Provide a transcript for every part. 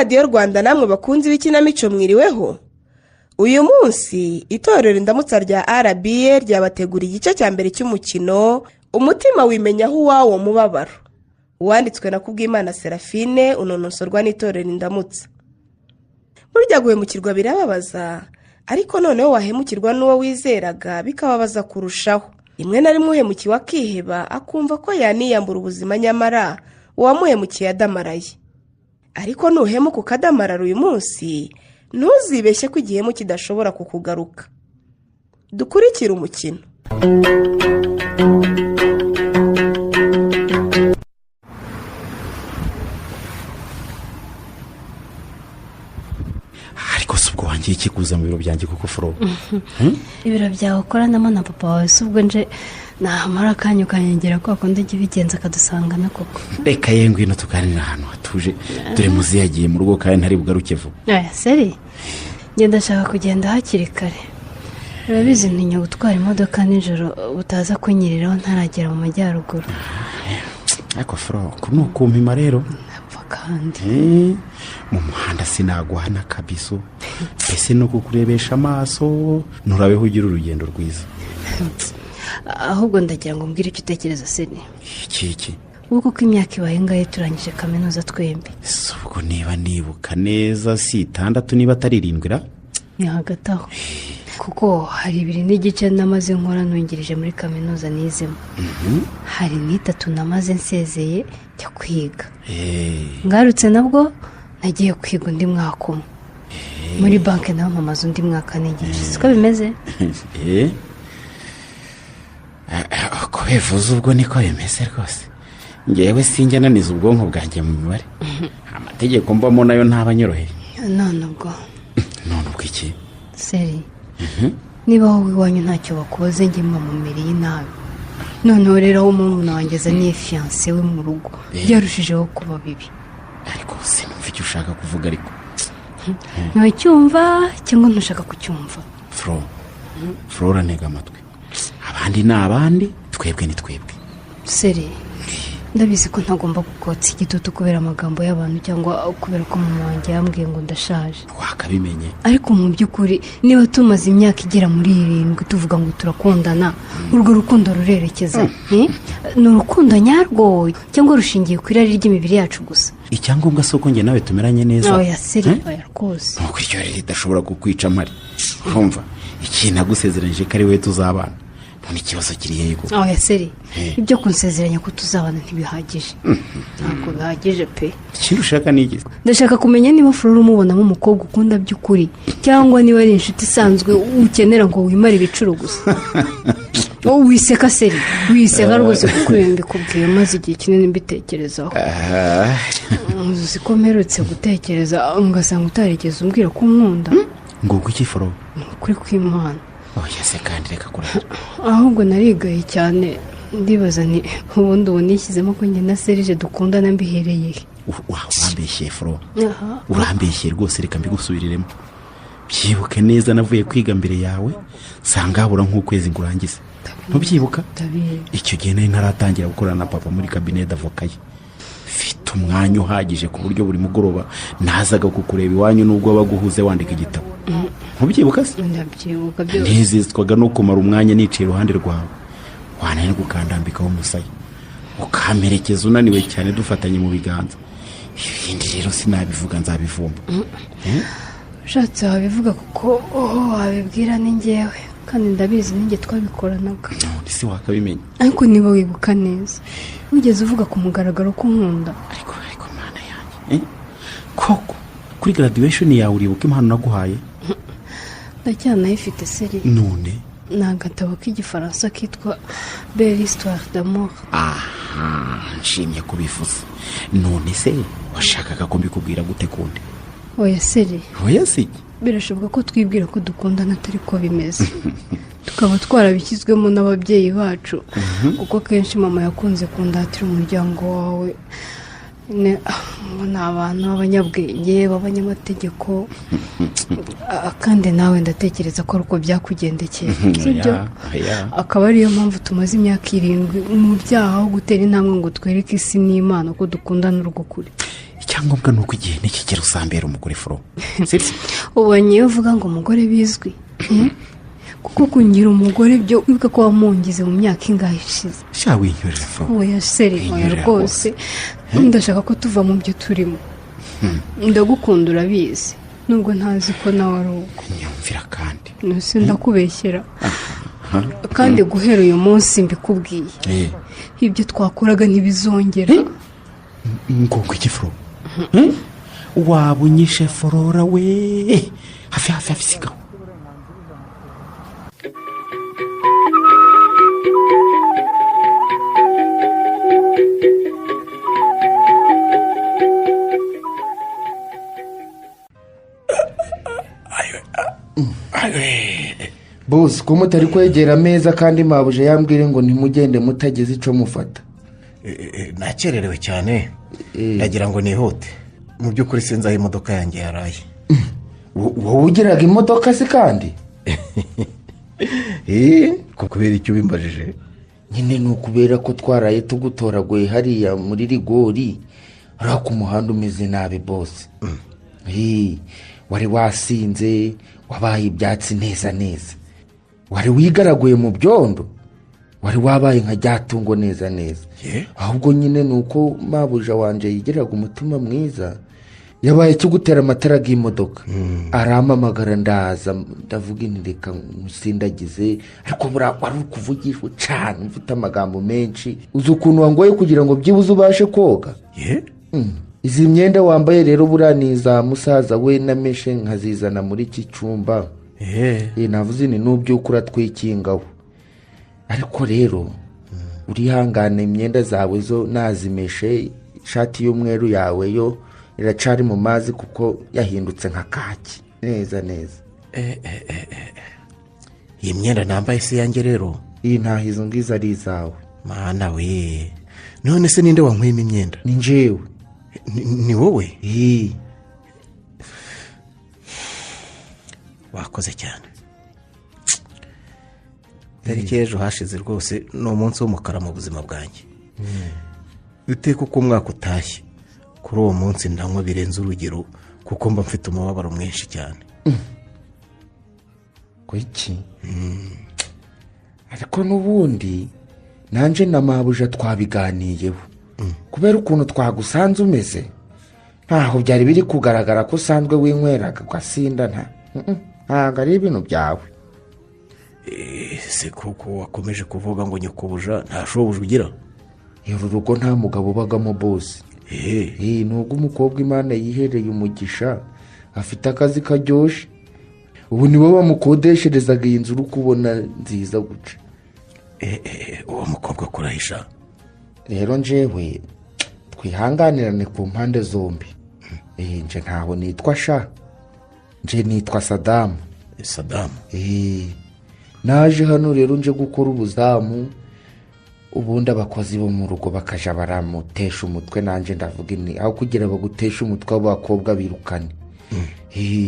radiyo Rwanda namwe bakunzi b'ikinamico mwiriweho. Uyu munsi itorero Indamutsa rya RBA ryabateguriye igice cya mbere cy'umukino umutima wimenyaho uwawo mubabaro, wanditswe na Kubwimana Serafine, unonosorwa n'itorero Indamutsa. Burya guhemukirwa birababaza, ariko noneho wahemukirwa n'uwo wizeraga bikababaza kurushaho. Rimwe na rimwe uhemukiwe akiheba akumva ko yaniyambura ubuzima, nyamara uwamuhemukiye adamaraye. Ariko nuhemuka ukadamarara uyu munsi, ntuzibeshye ko igihemu kidashobora kukugaruka. Dukurikire umukino. Ariko subwo wangiye ikikuza mu biro byanjye kuko furo. Ibiro byawe ukoranamo na papa wawe, subwo nje namara akanyu kanyengera ko akunda ijya ibigenza akadusangana koko. Reka yengwino tuganira ahantu hatuje, dore muzi yagiye mu rugo kandi ntari bugaruke vuba. Seri ngenda ndashaka kugenda hakiri kare. Urabizi ntinya gutwara imodoka nijoro utaza kunyiriraho ntaragera mu majyaruguru. Ariko furo kunukumpima rero napfa kandi mu muhanda sinaguhana kabiso. Ese no kukurebesha amaso nturabeho ugira urugendo rwiza. Ahubwo ndagira ngo mbwire icyo utekereza Seri. Iki ubwo ko imyaka ibaye ngaye turangije kaminuza twembi. Subwo niba nibuka neza si 6 niba atari 7 ni hagati aho, kuko hari 2 n'igice namaze nkora nongereje muri kaminuza nizemo. Hari 3 namaze nsezeye cyo kwiga. Ngarutse nabwo nagiye kwiga undi mwaka umwe muri banki, naho mpamaze undi mwaka n'igice. Siko bimeze? Ko bivuze ubwo niko bimeze rwose. Ngewe sinjya naniza ubwonko bwanjye mu mibare. Amategeko mbamo nayo ntabanyoroheye. None ubwo iki Seri, niba wowe iwanyu ntacyo bakubaze njye mumumiriye nabi, noneho rero aho umuntu wangeza niye fiancé we mu rugo byarushijeho kuba bibi. Ariko sinumva icyo ushaka kuvuga. Ariko ntiwacyumva cyangwa ntushaka kucyumva? Flora ntega amatwi, abandi ni abandi, twebwe ni twebwe. Seri, ndabizi ko ntagomba gukotsa igitutu kubera amagambo y'abantu cyangwa kubera ko mama wanjye yambwiye ngo ndashaje. Wakabimenye. Ariko mu by'ukuri niba tumaze imyaka igera muri 7 tuvuga ngo turakundana, urwo rukundo rurerekeza ni urukundo nyarwo cyangwa rushingiye ku irari ry'imibiri yacu gusa? Icyangombwa soko nge nawe tumeranye neza. Oya Seri, oya rwose. Nuko iryo rero ridashobora kukwica mpari. Urumva iki nagusezeranyije ko ari we tuzabana. None ikibazo kiri yego. Oya Seri, ibyo kunsezeranya ko tuzabana ntibihagije. Ntabwo bihagije pe. Ikintu ushaka ni iki? Ndashaka kumenya niba Flora umubonamo umukobwa ukunda by'ukuri cyangwa niba ari inshuti isanzwe ukenera ngo wimare ibicuro gusa. Wiseka Seri, wiseka rwose kuko mbikubwiye maze igihe kinini mbitekerezaho. Uzi ko mperutse gutekereza ngasanga utarigeze umbwira ko unkunda. Ngo iki Flora? Kuri kw'Imana. Oya se kandi reka kurara. Ahubwo narigaye cyane ndibaza ni ubundi nishyizemo ko njye na Serge dukundana mbihereye. Urambeshye Flora. Urambeshye rwose, reka mbigusubiriremo. Byibuke neza navuye kwiga mbere yawe, sanga habura nk'ukwezi ngurangize. Ntubyibuka? Icyo gihe nari ntaratangira gukorana na papa muri cabinet d'avocat. Mfite umwanya uhagije ku buryo buri mugoroba nazaga kukureba iwanyu nubwo baguhuze wandika igitabo. Ntubyibuka se? Ndabyibuka byose. Nezezwaga no kumara umwanya niciye iruhande rwawe, wanane gukandambikaho umusaya ukamerekeza unaniwe cyane dufatanye mu biganza. Ibindi rero sinabivuga, nzabivumba. Ushatse wabivuga kuko wabibwira ni njyewe, kandi ndabizi ninjye twabikoranaga. Ese wakabimenya? Ariko niba wibuka neza wigeze uvuga ku mugaragaro ko nkunda. Ariko mana yanjye, koko kuri graduation yawe uribuka impano naguhaye? Ndacyanayifite Seri. None ni agatabo k'igifaransa kitwa Belle Histoire d'amour. Nshimye kubivuza. None se washakaga ko mbikubwira gute kundi? Oya Seri. Oya si birashoboka ko twibwira ko dukundana atari ko bimeze. Tukaba twarabishyizwemo n'ababyeyi bacu, kuko kenshi mama yakunze kundatira umuryango wawe ni abantu b'abanyabwenge b'abanyamategeko, kandi nawe ndatekereza ko uko byakugendekeye. Akaba ariyo mpamvu tumaze imyaka 7 mu byaha aho gutera intambwe ngo twereke isi n'Imana ko dukundana urwo kuri. icyangombwa ni uko igihe nikigera usambera umugore furo sibyo. ubonye iyo uvuga ngo umugore bizwi kuko kungira umugore byo wibuka ko wamungize mu myaka ingahe ishize. sha winyorera furo. oya seri oya rwose ndashaka ko tuva mu byo turimo. ndagukunda urabizi nubwo ntazi ko nawe ari uko. nyumvira kandi nose ndakubeshyera kandi guhera uyu munsi mbikubwiye ibyo twakoraga ntibizongera. ngo iki furo waba unyishe forora we hafi sigaho. bose ko mutari kwegera ameza kandi mabuje yambwire ngo ntimugende mutageze icyo mufata. nakererewe cyane nagira ngo nihute mu by'ukuri sinzi aho imodoka yanjye yaraye. wowe ugiraga imodoka se kandi kubera icyo ubimbajije nyine ni ukubera ko twaraye tugutoraguye hariya muri rigori hariya ku muhanda umeze nabi bose. wari wasinze wabaye ibyatsi neza neza wari wigaraguye mu byondo wari wabaye nka ryatungo neza neza. ahubwo nyine ni uko mabuja wanje yigiraga umutima mwiza yabaye kigutera amatara y'imodoka arampamagara ndaza ndavuga intireka musindagize ariko wari ukuvugishwa cyane mfite amagambo menshi uzi ukuntu wangoye kugira ngo byibuze ubashe koga. izi myenda wambaye rero buraniza musaza we nameshe nkazizana muri iki cyumba. navuze ni n'ubyuka uratwikingaho ariko rero urihangane imyenda zawe zo nazimeshe ishati y'umweru yawe yo iracari mu mazi kuko yahindutse nka kaki neza neza. iyi myenda nambaye se yanjye rero. iyi ntaho izo ngizo ari izawe. mana we none se ninde wankwima imyenda? ni njyewe. ni wowe? wakoze cyane. tariki y'ejo hashize rwose ni umunsi w'umukara mu buzima bwanjye. uteka uko umwaka utashye kuri uwo munsi ndanywa birenze urugero kuko mba mfite umubabaro mwinshi cyane. kuki ariko n'ubundi nanjye na mabuja twabiganiyeho kubera ukuntu twagusanze umeze ntaho byari biri kugaragara ko usanzwe winyweraga ugasinda ntabwo ari ibintu byawe. se kuko wakomeje kuvuga ngo nyikubuja nta shobuja ugira. uru rugo nta mugabo ubagamo bose. nubwo umukobwa imana yihereye umugisha afite akazi karyoshye ubu nibo bamukodesherezaga iyi nzu uri kubona nziza guca. uwo mukobwa akurahisha rero njyewe twihanganirane ku mpande zombi. nje ntaho nitwa sha nje nitwa Sadamu. Sadamu naje hano rero nje gukora ubuzamu ubundi abakozi bo mu rugo bakaja baramutesha umutwe nanjye ndavuga ni aho kugira bagutesha umutwe w'abakobwa birukane.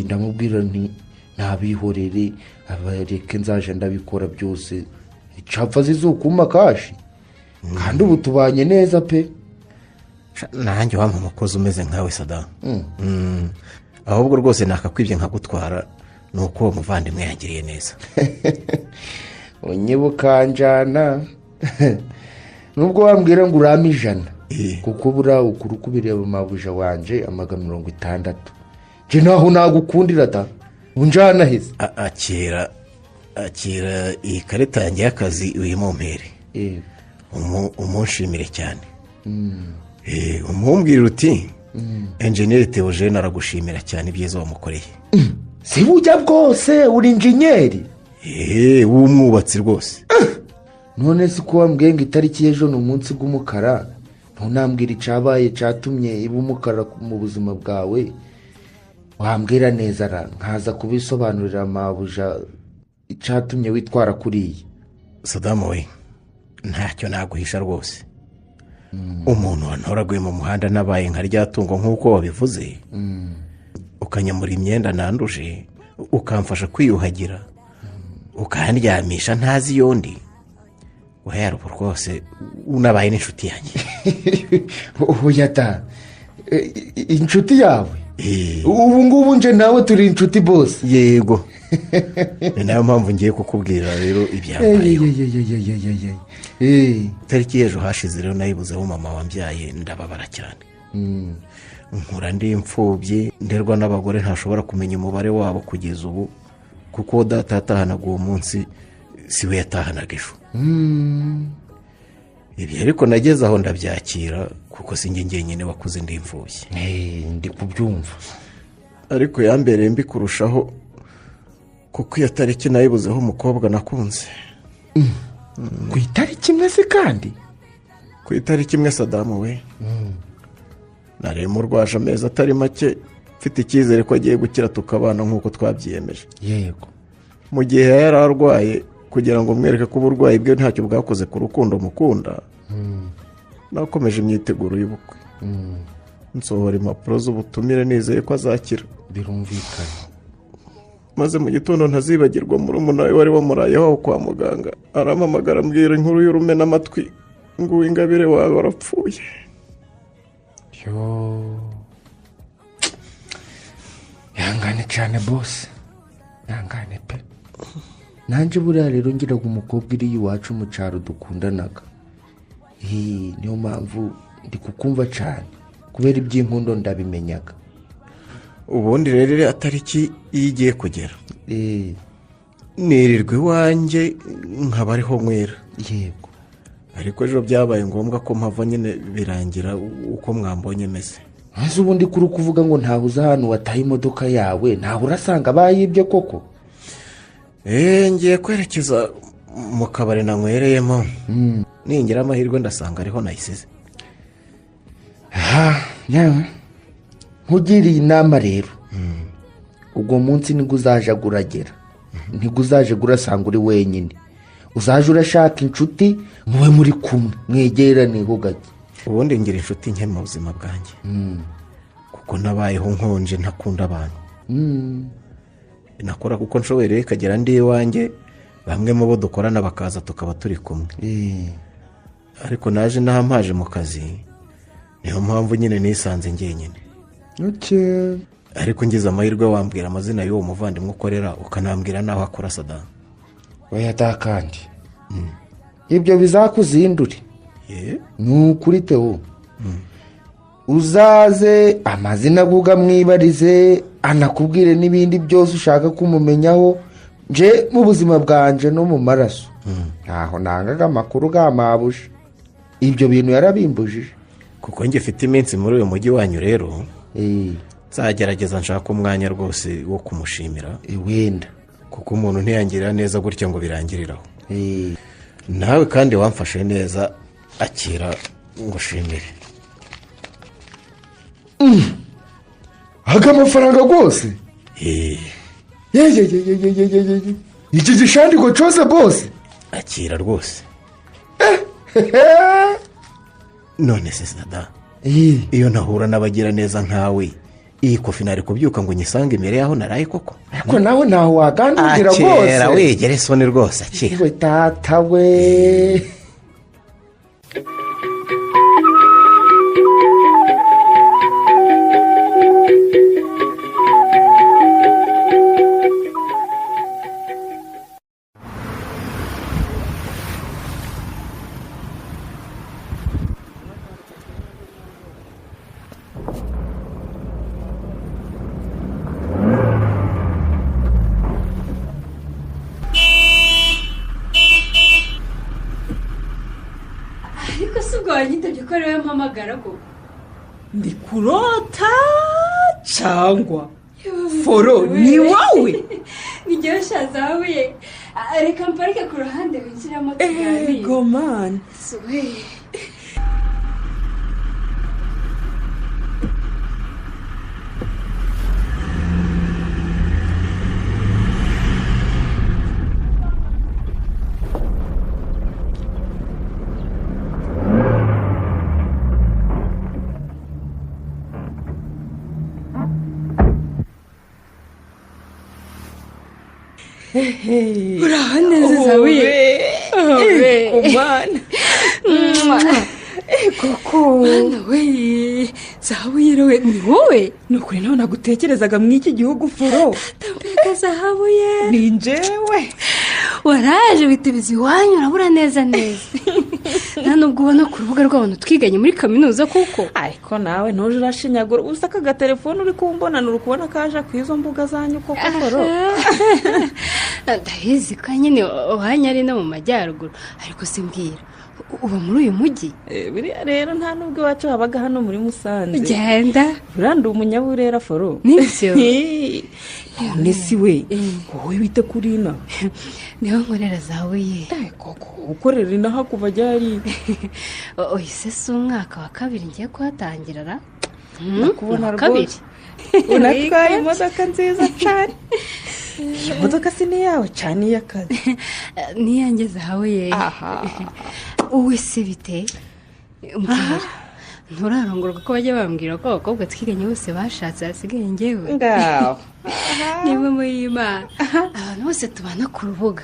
ndamubwira nti ntabihorere abareke nzaje ndabikora byose icapfa zizukuma kashi kandi ubu tubanye neza pe. nanjye wampa umukozi umeze nkawe Sadamu. ahubwo rwose nakakwibye nkagutwara ni uko uwo muvandimwe yangiriye neza. unyibukanjana nubwo wambwira ngo urame 100 kuko buriya ukuri kubireba mabuja wanje amaga 60 nje naho nagukundira da unjana heza. akira iyi karita yanjye y'akazi uyimumpere umunshimire cyane. umumbwira uti enjeniyeri Theogene aragushimira cyane ibyiza wamukoreye. si bujya bwose uri injenyeri? w'umwubatsi rwose. none si ko wambwiye ngo itariki y'ejo ni umunsi w'umukara ntunambwira icyabaye cyatumye iba umukara mu buzima bwawe wambwira neza nkaza kubisobanurira mabuja icyatumye witwara kuriya. Sadamu we ntacyo naguhisha rwose. umuntu wantoraguye mu muhanda nabaye nka ryatungo nk'uko wabivuze ukanyamura imyenda nanduje ukamfasha kwiyuhagira ukandyamisha ntazi yondi uhera ubu rwose unabaye n'inshuti yanjye. oya da inshuti yawe Eh, ubu ngubu nje nawe turi inshuti bose. yego ni nayo mpamvu ngiye kukubwira rero ibyabayeho. Itariki y'ejo hashize rero nayibuzeho mama wambyaye ndababara cyane. Nkura ndi imfubyi nderwa n'abagore ntashobora kumenya umubare wabo kugeza ubu kuko data yatahanaga uwo munsi si we yatahanaga ejo. Ibi ariko nageze aho ndabyakira kuko si njye njyenyine wakuze ndi imfubyi. Ndi kubyumva. Ariko yambereye mbi kurushaho kuko iyo tariki nayibuzeho umukobwa nakunze. Ku itariki imwe se kandi? Ku itariki imwe Sadamu we. Nari murwaje amezi atari make mfite icyizere ko agiye gukira tukabana nk'uko twabyiyemeje. Yego. Mu gihe yari arwaye kugira ngo mwereke ko uburwayi bwe ntacyo bwakoze ku rukundo mukunda, nakomeje imyiteguro y'ubukwe. Nsohora impapuro z'ubutumire nizeye ko azakira. Birumvikana. Maze mu gitondo ntazibagirwa murumuna we wari wamurayeho aho kwa muganga arampamagara ambwira inkuru y'urume n'amatwi ngo Uwingabire wawe warapfuye. Yangane cyane bose, yangane pe. Nanjye buriya rero ngiraga umukobwa iri iwacu mu cyaro dukundanaga. Niyo mpamvu ndi kukumva cyane kubera iby'inkundo ndabimenyaga. Ubundi rero iriya tariki iyo igiye kugera nirirwa iwanjye nkaba ariho nywera. Yego. Ariko ejo byabaye ngombwa ko mpava nyine birangira uko mwambonye meze. Maze ubundi kuri kuvuga ngo ntawe uza hano wataye imodoka yawe ntawe urasanga bayibye koko? Ngiye kwerekeza mu kabari nanywereyemo. Ningira amahirwe ndasanga ariho nayisize. Nyawe nkugiriye inama rero. Ubwo munsi nibwo uzaje uragera, nibwo uzaje urasanga uri wenyine. Uzaje urashaka inshuti muwe muri kumwe mwegerane gake. Ubundi ngira inshuti nke mu buzima bwanjye kuko nabayeho nkonje ntakunda abantu. Nakora kuko nshoboye rero ikagera ndi iwanjye bamwe mu bo dukorana bakaza tukaba turi kumwe. Ariko naje nahampaje mu kazi niyo mpamvu nyine nisanze njyenyine. Ariko ngize amahirwe wambwira amazina y'uwo muvandimwe ukorera ukanambwira naho akora Sadamu. Oya da kandi ibyo bizakuzindure. Ni ukuri Theo. Uzaze amazina aguga mwibarize anakubwire n'ibindi byose ushaka kumumenyaho. Nje mu buzima bwanje no mu maraso ntaho nangaga amakuru gamabuje. Ibyo bintu yarabimbujije kuko njye mfite iminsi muri uyu mujyi wanyu rero. Nzagerageza nshaka umwanya rwose wo kumushimira. Wenda kuko umuntu ntiyangirira neza gutya ngo birangiriraho. Nawe kandi wamfashe neza akira ngushimire. Haga amafaranga rwose? Iki gishandiko cyose bose akira rwose. None se Sada, iyo nahura n'abagira neza nkawe iyi kofi nari kubyuka ngo nyisange imbere yaho naraye koko? Ariko nawe ntaho wagandugira rwose. Akira wegere soni rwose akira. We tata we. Ndi kurota cyangwa foro ni wowe? Nijye shazawe reka mparike ku ruhande winjiramo tuganire. Ego man. Urahaneze zawe. Kumana. koko we zahabu yewe ni wowe ni ukuri nawe nagutekerezaga muri iki gihugu furo. mbega zahabu ye ni njyewe. waraje witubiza iwanyu urabura neza nta nubwo ubona ku rubuga rw'abantu twiganye muri kaminuza kuko ariko nawe ntuje urashinyagura ubusa aka gatelefone uri kumbonana uri kubona kaje ku izo mbuga zanyu koko furo. ndahizi ko nyine uhanya ari no mu majyaruguru ariko simbwira uba muri uyu mujyi. biriya rero nta nubwo iwacu habaga hano muri Musanze. genda burandi umunyaburera furo. nibyo none si we wowe wite kuri ina niho nkorera zahabu ye koko ukorera inaha kuva ryari? uhise si umwaka wa kabiri ngiye kuhatangira ra ndakubona kabiri unatwaye imodoka nziza cyane. iyi modoka si niyawe cyane iy'akazi? niyange zahabu ye uwe se bite mbwira nturarongorwa ko bajya bambwira ko abakobwa twiganye bose bashatse hasigaye ngewe ngaho niba muri Imana abantu bose tubana ku rubuga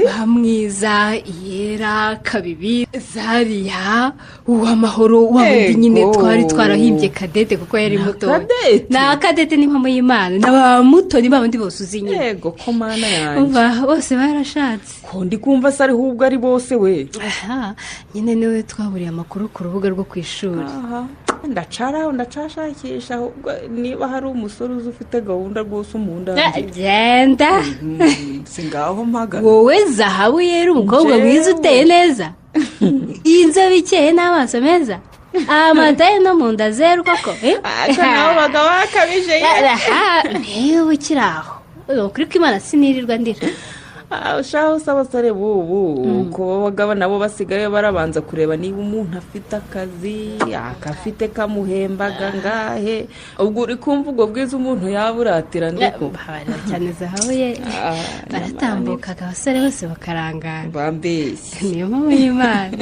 bamwiza iyera kabibi zariya uw'amahoro wundi nyine twari twarahimbye Kadete kuko yari mutoya na Kadete ni mpamo y'Imana n'aba mutoni babandi bose uzi nyine. yego ko mana yanjye bose barashatse ko ndi kumva se ari ahubwo ari bose we. nyine niwe twaburiye amakuru ku rubuga rwo ku ishuri. ndacashakisha ahubwo niba hari umusore uzi ufite gahunda rwose umunda genda si ngaho mpagana. wowe zahabu yera umukobwa mwiza uteye neza inzobe ikeye n'amaso meza amataye no mu nda zeru koko aka nawe baga wakabije yewe ukiri aho kuri ko Imana sinirirwa ndira. ushaho se abasore bubu ko bagabo nabo basigaye barabanza kureba niba umuntu afite akazi akafite kamuhembaga ngahe ubwo uri kumva ubwo bwiza umuntu yaburatira ndiko babarira cyane zahabu ye baratambukaga abasore bose bakarangara bambeshye. niyo mpamvu y'Imana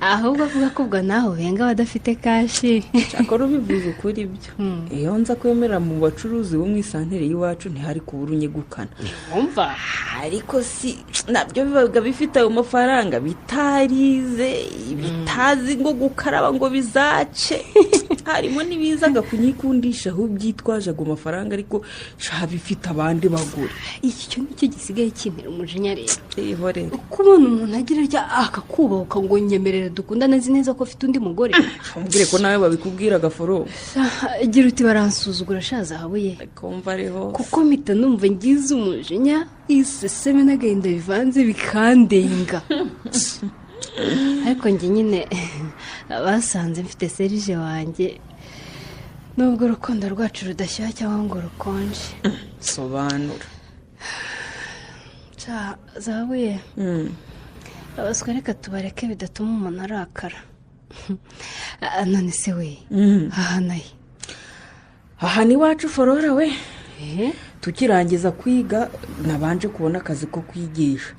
ahubwo avuga ko ubwo nawe ubenga badafite kashi cyakora ubivuze ukuri byo iyo nza kwemera mu bacuruzi bo mu isantere y'iwacu ntihari kubura unyegukana. wumva ariko si nabyo bibaga bifite ayo mafaranga bitarize bitazi ngo gukaraba ngo bizace harimo n'ibizaga kunyikundisha aho byitwaje ago mafaranga ariko bifite abandi bagura. iki cyo nicyo gisigaye kintera umujinya rero uko ubona umuntu agira rya akakubahuka ngo nyemerere dukundane nzi neza ko afite undi mugore. umbwire ko nawe babikubwiraga foro. gira uti baransuzugura zahabu ye kumva ariho kuko mpita numva ngize umujinya iseseme n'agahinda bivanze bikandenga ariko njye nyine basanze mfite serije wanjye nubwo urukundo rwacu rudashyuha cyangwa ngo rukonje. sobanura zahabu ye abaswa reka tubareke bidatuma umuntu arakara. none se we aha ni iwacu forora we tukirangiza kwiga nabanje kubona akazi ko kwigisha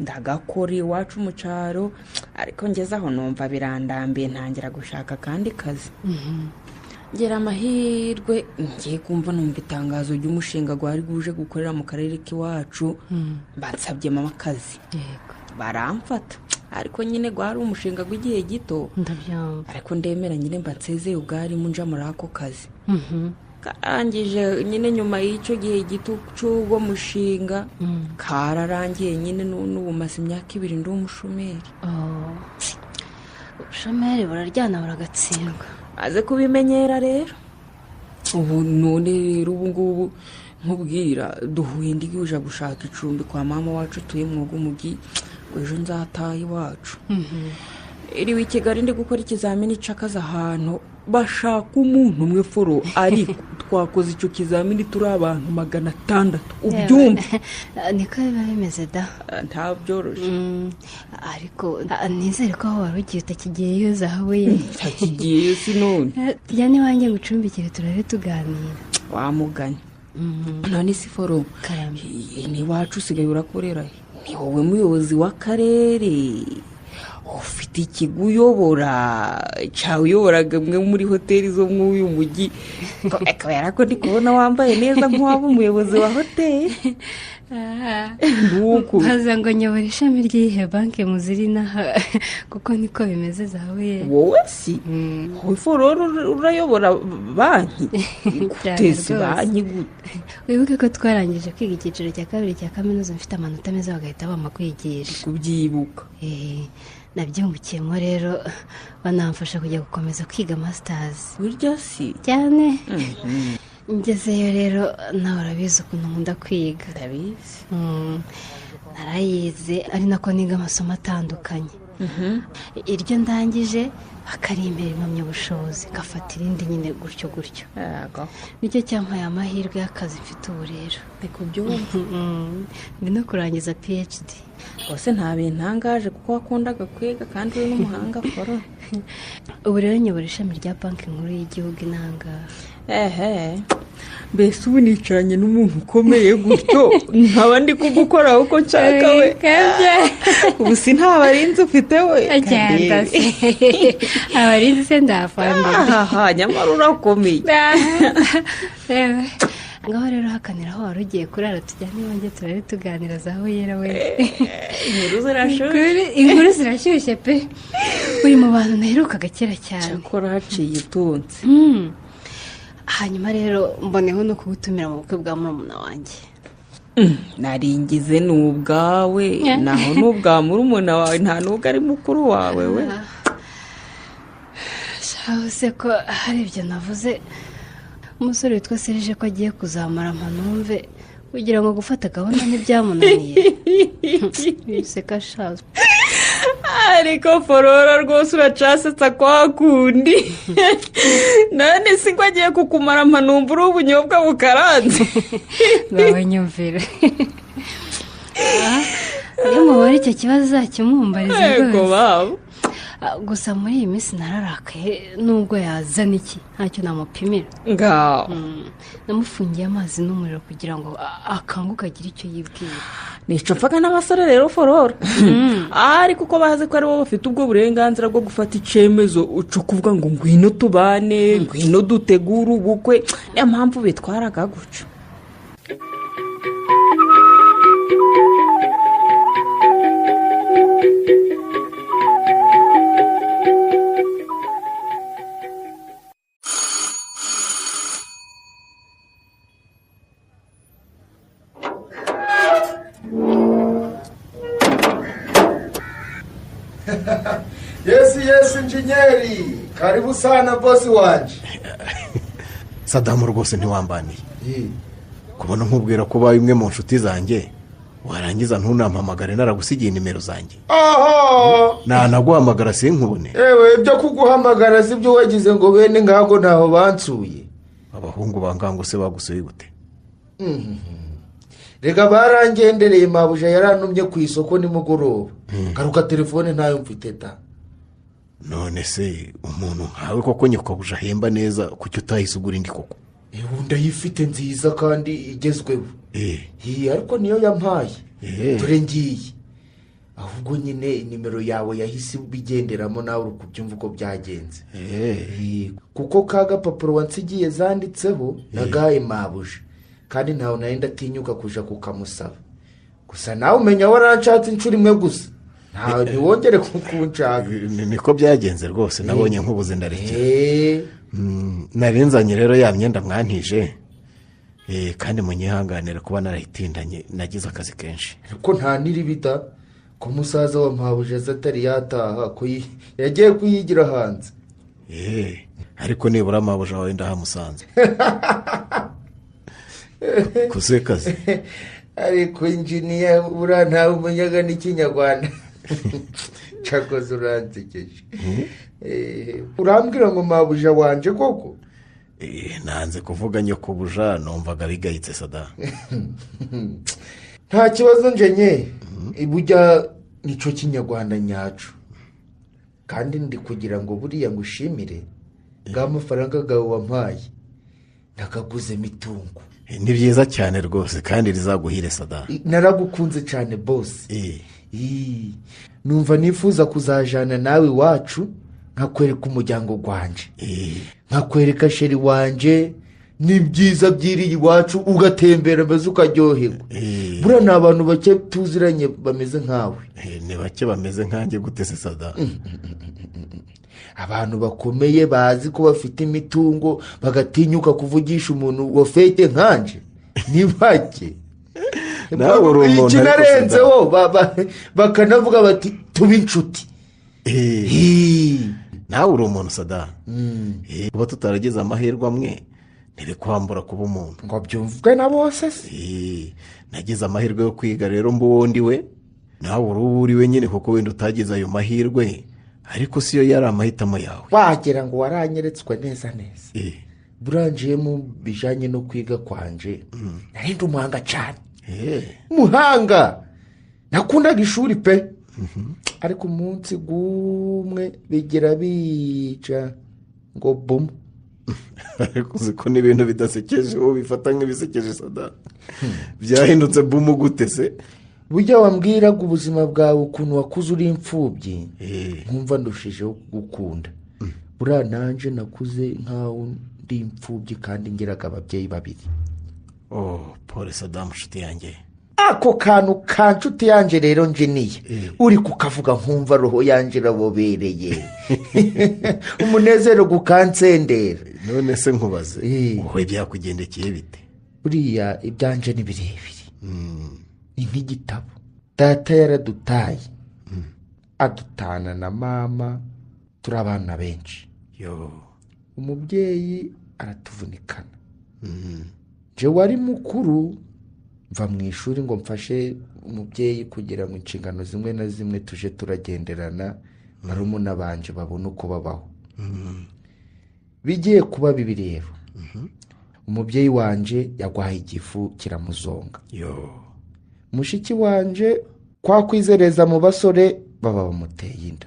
ndagakora iwacu mu cyaro ariko ngeze aho numva birandambiye ntangira gushaka akandi kazi. ngera amahirwe ngiye kumva numva itangazo ry'umushinga gwari guje gukorera mu karere k'iwacu bansabyemo akazi baramfata ariko nyine gwari umushinga gw'igihe gito ariko ndemera nyine mbansezeye ubwari munja muri ako kazi. karangije nyine nyuma y'icyo gihe gito cy'ubwo mushinga kararangiye nyine n'ubu maze imyaka 2 ndi umushomeri. ubushomeri buraryana buragatsindwa maze kubimenyera rero ubu none rero ubu ngubu nkubwira duhuye ndiguje gushaka icumbi kwa mama wacu tuye mu Rwumugi ejo nzataha iwacu. iri w'i Kigali ndi gukora ikizamini cy'akazi ahantu bashaka umuntu umwe foro ariko twakoze icyo kizamini turi abantu 600 ubyumva niko biba bimeze da nta byoroshye ariko nizere ko aho wari ugiye utakigiyeyo zahabu ye utakigiyeyo si none tujyane iwanjye ngo ucumbikire turare tuganira wamuganye none si foro ni iwacu usigaye urakorera ni wowe muyobozi w'akarere ufite ikigo uyobora cyawe uyoboraga mwe muri hoteli zo mu uyu mujyi kubera ko ndi kubona wambaye neza nk'uwaba umuyobozi wa hoteli. nuko baza ngo nyobora ishami ry'iyihe banki muziri inaha kuko niko bimeze zawe wowe si wowe forora urayobora banki guteza banki gute wibuke ko twarangije kwiga icyiciro cya kabiri cya kaminuza mfite amanota meza bagahita bampa kwigisha kubyibuka nabyungukiyemo rero banamfasha kujya gukomeza kwiga masitazi burya si cyane ngezeyo rero nawe urabizi ukuntu nkunda kwiga ndabizi narayize ari nako niga amasomo atandukanye iryo ndangije akarimbera impamyabushobozi gafata irindi nyine gutyo gutyo nicyo cyampaye amahirwe y'akazi mfite ubu rero reka ubyumve ndi no kurangiza phd rwose nta bintu ntangaje kuko wakundaga kwiga kandi uri n'umuhanga foro ubu rero nyobora ishami rya banki nkuru y'igihugu inangaha mbese ubu nicaranye n'umuntu ukomeye gutyo nkaba ndi kugukoraho uko nshaka we ubu si nta barinzi ufite we abarinzi se ndahafambira nyamara urakomeye ngaho rero hakanira aho wari ugiye kurara tujyane iwanjye turare tuganira zaho yera we inkuru zirashyushye pe uri mu bantu naherukaga kera cyane cyakora haciye itunze hanyuma rero mboneho no kugutumira mu bukwe bwa murumuna wanjye naringize ni ubwawe naho ni ubwa murumuna wawe nta n'ubwo ari mukuru wawe we se ko hari ibyo navuze umusore witwa Serge ko agiye kuzamara ampanumve kugira ngo gufata gahunda ntibyamunaniye biseka shazo ariko forora rwose uracasetsa kwa kundi none si ko agiye kukumara ampanumva uri ubunyobwa bukaranze ngawe nyumvira iyo mubara icyo kibazo uzakimumbariza rwose gusa muri iyi minsi nararakaye nubwo yazana iki ntacyo namupimira ngaho namufungiye amazi n'umuriro kugira ngo akanguke agire icyo yibwira nica mfaga n'abasore rero forora ariko uko bazi ko aribo bafite ubwo burenganzira bwo gufata icyemezo uca kuvuga ngo ngwino tubane ngwino dutegure ubukwe niyo mpamvu bitwaraga guca yesi injinyeri karibu sana bosi wanje Sadamu rwose ntiwambaniye kubona nkubwira ko ubaye imwe mu nshuti zanjye warangiza ntunampamagare naragusigiye nimero zanjye naguhamagara sinkubone ewe ibyo kuguhamagara si byo wagize ngo bene ngaho ntaho bansuye abahungu bangango se bagusuye gute reka barangendereye mabuja yarantumye ku isoko nimugoroba garuka telefone ntayo mfite ta none se umuntu nkawe koko nyakwabuja ahemba neza kuki utahise ugura indi koko ndayifite nziza kandi igezweho ariko niyo yampaye dore ngiye ahubwo nyine nimero yawe yahise ubigenderamo nawe uri kubyumva uko byagenze kuko ka gapapuro wansigiye zanditseho nagaye mabuja kandi ntawe nari ndatinyuka kuja kukamusaba gusa nawe umenya waranshatse inshuro imwe gusa ntiwongere kukunshaka niko byagenze rwose nabonye nk'ubuze ndarekera narenzanye rero ya myenda mwantije kandi munyihanganira kuba narahitindanye nagize akazi kenshi ariko nta n'iribita ko umusaza wa mpabuje atari yataha ko yagiye kuyigira hanze ariko nibura mpabuje wawe ndahamusanze kusekaze ariko injiniya buriya ntawe umenyaga n'ikinyarwanda cyakoze uransekeje urambwira ngo mabuja wanje koko nanze kuvuga nyokubuja numvaga bigayitse Sada nta kibazo njenye ibujya nico kinyarwanda nyacu kandi ndi kugira ngo buriya ngushimire bw'amafaranga gawe wampaye nakaguze mitungo ni byiza cyane rwose kandi rizaguhire Sada naragukunze cyane bose numva nifuza kuzajana nawe iwacu nkakwereka umuryango wanje nkakwereka sheri wanje ni byiza byiriye iwacu ugatembera maze ukaryoherwa. buriya ni abantu bake tuziranye bameze nkawe. ni bake bameze nkanjye gute se sada? abantu bakomeye bazi ko bafite imitungo bagatinyuka kuvugisha umuntu wafete nkanje ni bake. nawe uri umuntu ikinarenzeho bakanavuga bati tube inshuti. nawe uri umuntu sada. kuba tutarageze amahirwe amwe ntibikwambura kuba umuntu. ngo byumvwe na bose se. nagize amahirwe yo kwiga rero mbuwundi we, nawe uri we nyine kuko wenda utagize ayo mahirwe, ariko siyo yari amahitamo yawe. wagira ngo waranyeretswe neza burangiye mu bijyanye no kwiga kwanje narindi umuhanga cyane. umuhanga nakundaga ishuri pe. ariko umunsi gumwe bigira bica ngo bumu. ariko uzi ko n'ibintu bidasekeje ubu bifata nk'ibisekeje sada. byahindutse bumu gute se? burya wambwiraga ubuzima bwawe ukuntu wakuze uri imfubyi nkumva ndushijeho gukunda. buriya nanjye nakuze nkaho ndi imfubyi kandi ngiraga ababyeyi babiri. Paul Saddam nshuti yanjye. ako kantu ka nshuti yanjye rero njeniye uri kukavuga nkumva roho yanjye irabobereye. umunezero gukansendera. none se nkubaze wowe byakugendekeye bite? buriya ibyanje ni birebire. ni nk'igitabo. data yaradutaye adutana na mama turi abana benshi. umubyeyi aratuvunikana. je wari mukuru mva mu ishuri ngo mfashe umubyeyi kugira ngo inshingano zimwe na zimwe tuje turagenderana barumuna banje babone uko babaho. bigiye kuba bibi rero umubyeyi wanje yagwaye igifu kiramuzonga. mushiki wanje kwa kwizereza mu basore baba bamuteye inda.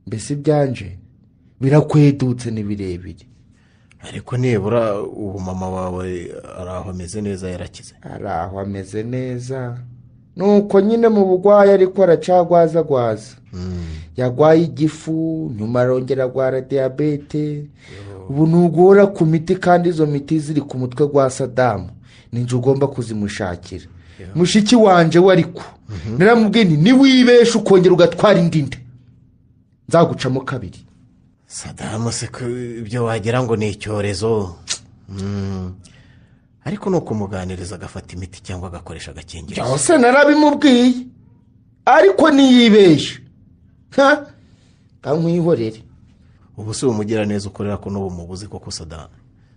mbese ibyanje birakwedutse ni birebire. ariko nibura ubu mama wawe araho ameze neza, yarakize? araho ameze neza nuko nyine mu bugwayi ariko aracagwazagwaza. yagwaye igifu nyuma arongera agwara diyabete. ubu ntugora ku miti kandi izo miti ziri ku mutwe gwa Sadamu. ninjye ugomba kuzimushakira. mushiki wanje we ariko naramubwiye nti niwibesha ukongera ugatwara indi nda nzagucamo kabiri. Sadamu se ko ibyo wagira ngo ni icyorezo. ariko ni ukumuganiriza agafata imiti cyangwa agakoresha agakingirizo. byose narabimubwiye ariko niyibesha nkamwihorere. ubu si umugira neza ukorera ko n'ubu mubuze koko Sadamu.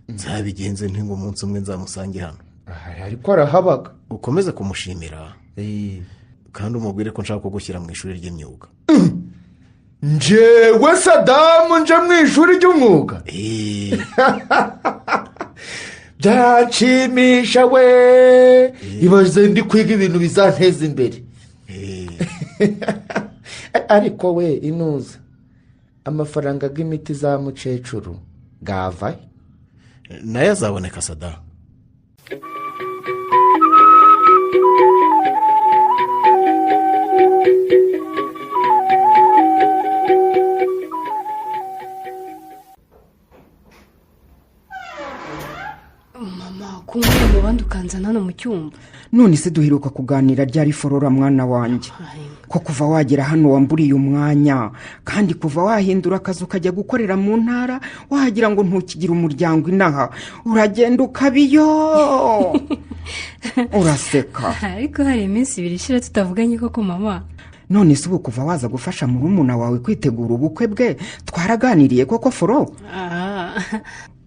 nzabigenze ntingo umunsi umwe nzamusange hano. ariko arahabaga. ukomeze kumushimira kandi umubwire ko nshaka kugushyira mu ishuri ry'imyuga. njyewe Sadamu nje mu ishuri ry'umwuga? byanshimisha we. ibaze ndi kwiga ibintu bizanteza imbere. ariko we inuza amafaranga y'imiti za mukecuru gavahe? nayo azaboneka Sadamu. kumwe mu bandi ukanzana hano mu cyumba. none se duheruka kuganira ryari forora mwana wanjye ko kuva wagera hano wamburiye umwanya kandi kuva wahindura akazi ukajya gukorera mu ntara wagira ngo ntukigire umuryango inaha uragenda ukabiyo. uraseka. ariko hari iminsi ibiri ishira tutavuganye koko mama. none se ubu kuva waza gufasha murumuna wawe kwitegura ubukwe bwe twaraganiriye koko foro?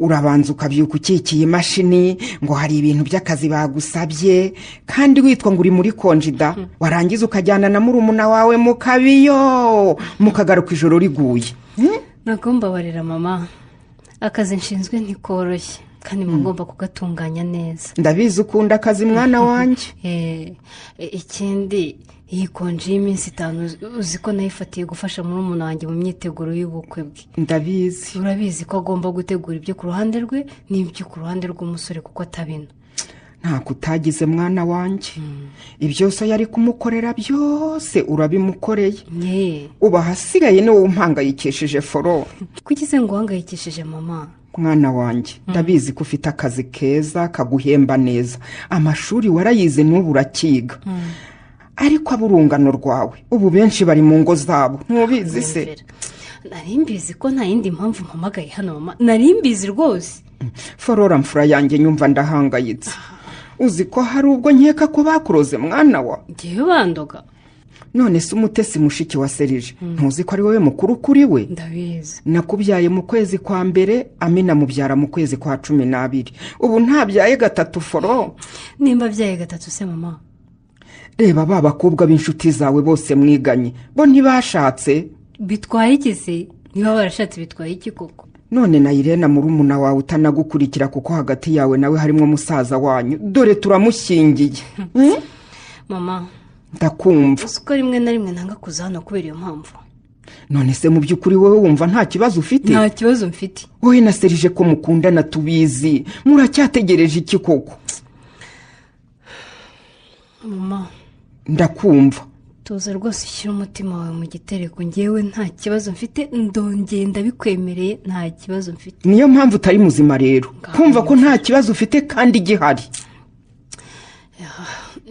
urabanza ukabyuka ukikiye imashini ngo hari ibintu by'akazi bagusabye kandi witwa ngo uri muri konjida. warangiza ukajyana na murumuna wawe mu kabiyo mukagaruka ijoro riguye. nagomba barira mama, akazi nshinzwe ntikoroshye kandi mugomba kugatunganya neza. ndabizi ukunda akazi mwana wanjye. ikindi iyi konji y'iminsi 5 uzi ko nayifatiye gufasha murumuna wanjye mu myiteguro y'ubukwe bwe. ndabizi. urabizi ko agomba gutegura ibyo ku ruhande rwe n'ibyo ku ruhande rw'umusore kuko atabina. ntako utagize mwana wanjye. ibyose yari kumukorera byose urabimukoreye. ubu ahasigaye ni wowe umpangayikishije foro. kugize ngo uhangayikishije mama? mwana wanjye ndabizi ko ufite akazi keza kaguhemba neza, amashuri warayize n'ubu urakiga, ariko aburungano rwawe ubu benshi bari mu ngo zabo, ntubizi se? nari mbizi ko nta yindi mpamvu mpamagaye hano mama, nari mbizi rwose. Flora mfura yanjye nyumva ndahangayitse, uzi ko hari ubwo nkeka ko bakuroze mwana wa? ngewe bandoga. none se umutesi mushiki wa Serije ntuzi ko ari wowe mukuru kuri we? ndabizi. nakubyaye mu kwezi kwa mbere, Amina mubyara mu kwezi kwa 12, ubu ntabyaye gatatu Foro. nimba byaye gatatu se mama? reba ba bakobwa b'inshuti zawe bose mwiganye bo ntibashatse. bitwaye iki se? niba barashatse bitwaye iki koko? none na Irene murumuna wawe utanagukurikira kuko hagati yawe nawe harimo musaza wanyu, dore turamushyingiye. mama ndakumva. uko rimwe na rimwe ntanga kuza hano kubera iyo mpamvu. none se mu by'ukuri wowe wumva nta kibazo ufite? nta kibazo mfite. wowe na Serije ko mukundana tubizi, muracyategereje iki koko? mama ndakumva. tuza rwose ushyira umutima wawe mu gitereko, ngewe nta kibazo mfite, ndongeye ndabikwemereye, nta kibazo mfite. niyo mpamvu utari muzima rero, kumva ko nta kibazo ufite kandi gihari.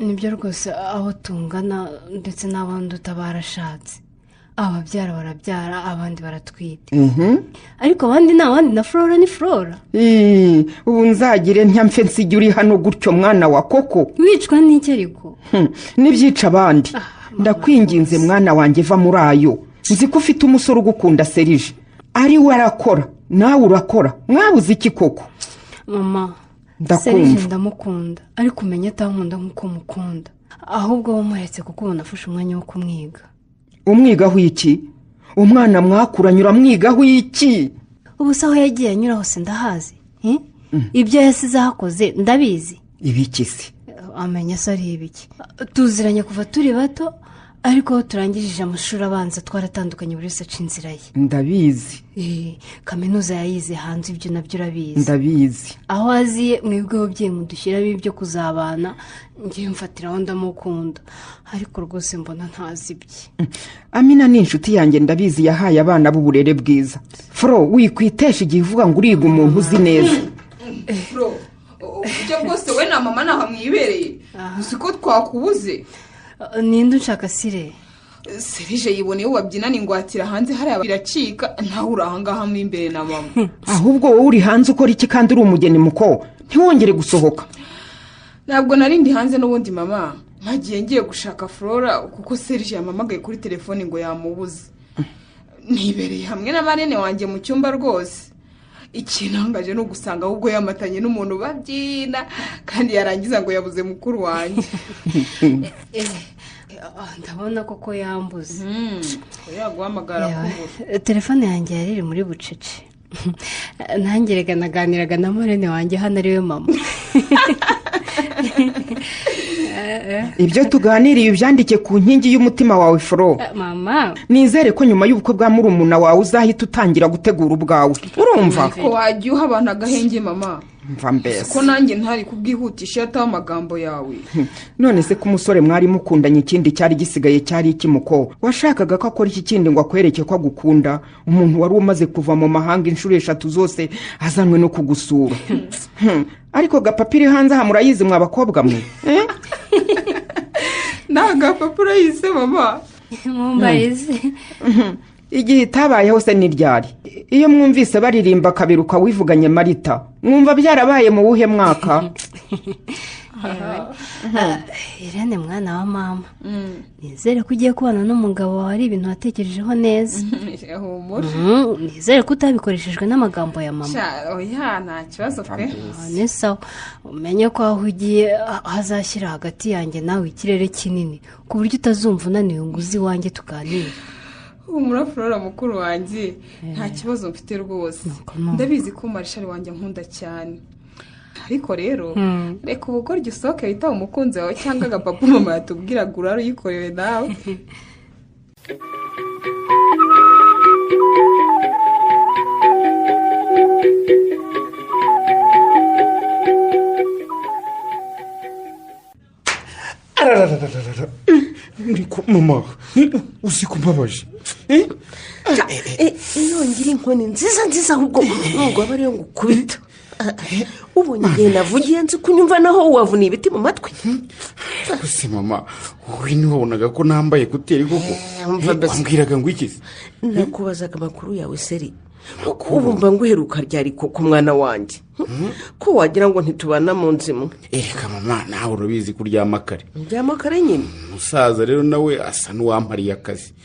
nibyo rwose, aho tungana ndetse n'abandi utabarashatse, ababyara barabyara abandi baratwite, ariko abandi ni abandi, na Flora ni Flora. ubu nzagire ntyamfe nsijya uri hano gutyo mwana wa koko? wicwa n'iki ariko? n'ibyica abandi. ndakwinginze mwana wanjye va muri ayo, nzi ko ufite umusore ugukunda Serije, ari we arakora nawe urakora, mwabuze iki koko? mama ndakumva. Serije ndamukunda, ariko umenye atankunda nk'uko mukunda, ahubwo wamuretse kuko ubona afashe umwanya wo kumwiga. umwigaho iki? umwana mwakuranye uramwigaho iki? ubu se aho yagiye anyura hose ndahazi, ibyo yasize ahakoze ndabizi. ibiki se? amenya se ari ibiki? tuziranye kuva turi bato, ariko aho turangishije amashuri abanza twaratandukanye, buri wese aca inzira ye. ndabizi. kaminuza yayize hanze, ibyo nabyo urabizi. ndabizi. aho aziye mwebwe ababyeyi mudushyiramo ibyo kuzabana, ngiye mfatiraho ndamukunda, ariko rwose mbona ntazi ibye. Amina ni inshuti yanjye ndabizi, yahaye abana b'uburere bwiza. Fro wikwitesha igihe uvuga ngo uriga umuntu uzi neza. Fro ujya rwose we na mama naho mwibereye, uzi ko twakubuze. ninde unshaka Sire? Serije yiboneye wabyinana ingwatira hanze hariya biracika, ntawe uri ahangaha mo imbere na mama. ahubwo wowe uri hanze ukora iki kandi uri umugeni muko? ntiwongere gusohoka. ntabwo narindi hanze n'ubundi mama, ntagiye ngiye gushaka Flora kuko Serije yamamagaye kuri telefone ngo yamubuze. nibereye hamwe na marene wanjye mu cyumba rwose, ikinangaje no gusanga ahubwo yamatanye n'umuntu babyina kandi yarangiza ngo yabuze mukuru wanjye. ndabona koko yambuze. yaguhamagara kubura. telefone yanjye yari iri muri bucece, ntangirega naganiraga na marene wanjye hano ariwe mama. ibyo tuganiriye ubyandike ku nkingi y'umutima wawe Fro. mama nizere ko nyuma y'ubukwe bwa murumuna wawe uzahita utangira gutegura ubwawe, urumva? ko wajya uha abantu agahenge mama, mva mbese ko nanjye ntari kubwihutisha yataho amagambo yawe. none se ko umusore mwari mukundanye ikindi cyari gisigaye cyari iki muko? washakaga ko akora iki kindi ngo akwereke ko agukunda, umuntu wari umaze kuva mu mahanga inshuro 3 zose azanwe no kugusura. ariko gapapiri hanze aha murayizi mwa bakobwa mwe? nta gapapuro yise mama. mumbarize. igihe itabayeho se n'iryari? iyo mwumvise baririmba kabiruka wivuganye Marita, mwumva byarabaye mu wuhe mwaka? Irene mwana wa mama, nizere ko ugiye kubana n'umugabo wawe ari ibintu watekerejeho neza. nizere ko utabikoreshejwe n'amagambo ya mama. oya nta kibazo pe. ni sawa, umenye ko aho ugiye hazashyira hagati yanjye nawe ikirere kinini, ku buryo utazumva unaniwe ngo uzi iwanjye tuganire. humura Flora mukuru wanjye, nta kibazo mfite rwose. ndabizi ko Marshal wanjye nkunda cyane, ariko rero reka ubugoryi usohoke witaho umukunzi wawe cyangwa agapapa mama yatubwiraga urare uyikorewe nawe. ariko mama uzi ko mbabaje, iyo ngira inkoni nziza ahubwo nubwo aba ariyo ngukubita ubonye igihe navugiye nzi kunyumva naho wavuniye ibiti mu matwi. gusa mama wowe ntiwabonaga ko nambaye kuteri koko wambwiraga ngo ikize. nakubazaga amakuru yawe seri ubu mba nguheruka ryari ku mwana wanjye ko wagira ngo ntitubana mu nzu imwe. reka mama nawe urabizi ko uryama kare. ndyama kare nyine. umusaza rero nawe asa n'uwampariye akazi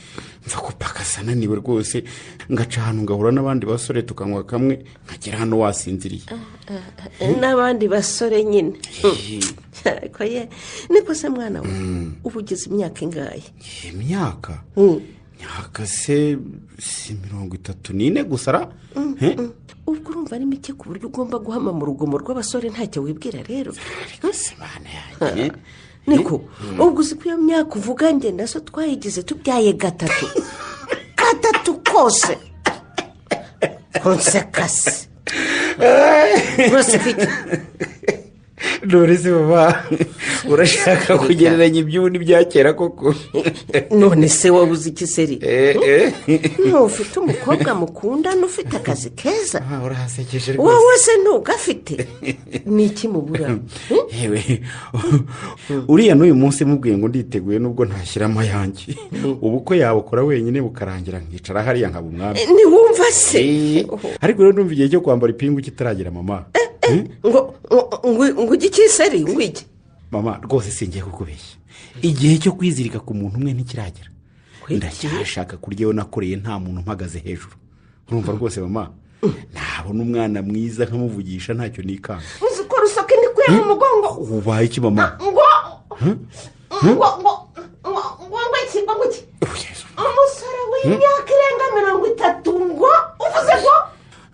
mva kupaka asa ananiwe rwose ngaca ahantu ngahura n'abandi basore tukanywa kamwe nkagera hano wasinziriye. n'abandi basore nyine. ariko ye niko se mwana we uba ugeze imyaka ingahe? imyaka myaka se si 34 gusa ra. ubwo urumva ari mike ku buryo ugomba guhama mu rugomo rw'abasore ntacyo wibwira rero. niko ubwo uzi ko iyo myaka uvuga ngenda so twayigize tubyaye gatatu kose konsekasi rwose fite. none se baba urashaka kugereranya iby'ubundi bya kera koko? none se wabuze iki seri? ntufite umukobwa mukundana ufite akazi keza? urahasekeje rwose. wowe se ntugafite ni iki mubura? yewe uriya n'uyu munsi mubwiye ngo nditeguye nubwo ntashyiramo ayanjye ubukwe yabukora wenyine bukarangira nkicara hariya nkaba umwami. ntiwumva se? ariko rero numva igihe cyo kwambara ipingu kitaragera mama. ngo iki seri ngo iki? mama rwose singiye kukubeshya igihe cyo kwizirika ku muntu umwe ntikiragera. ndacyashaka kuryaho nakoreye nta muntu mpagaze hejuru. urumva rwose mama nabona umwana mwiza nkamuvugisha ntacyo nikanga. uzi ko rusoke ni kuya mu mugongo. ubaye iki mama? ngo iki umusore w'imyaka irenga 30 ngo uvuze ngo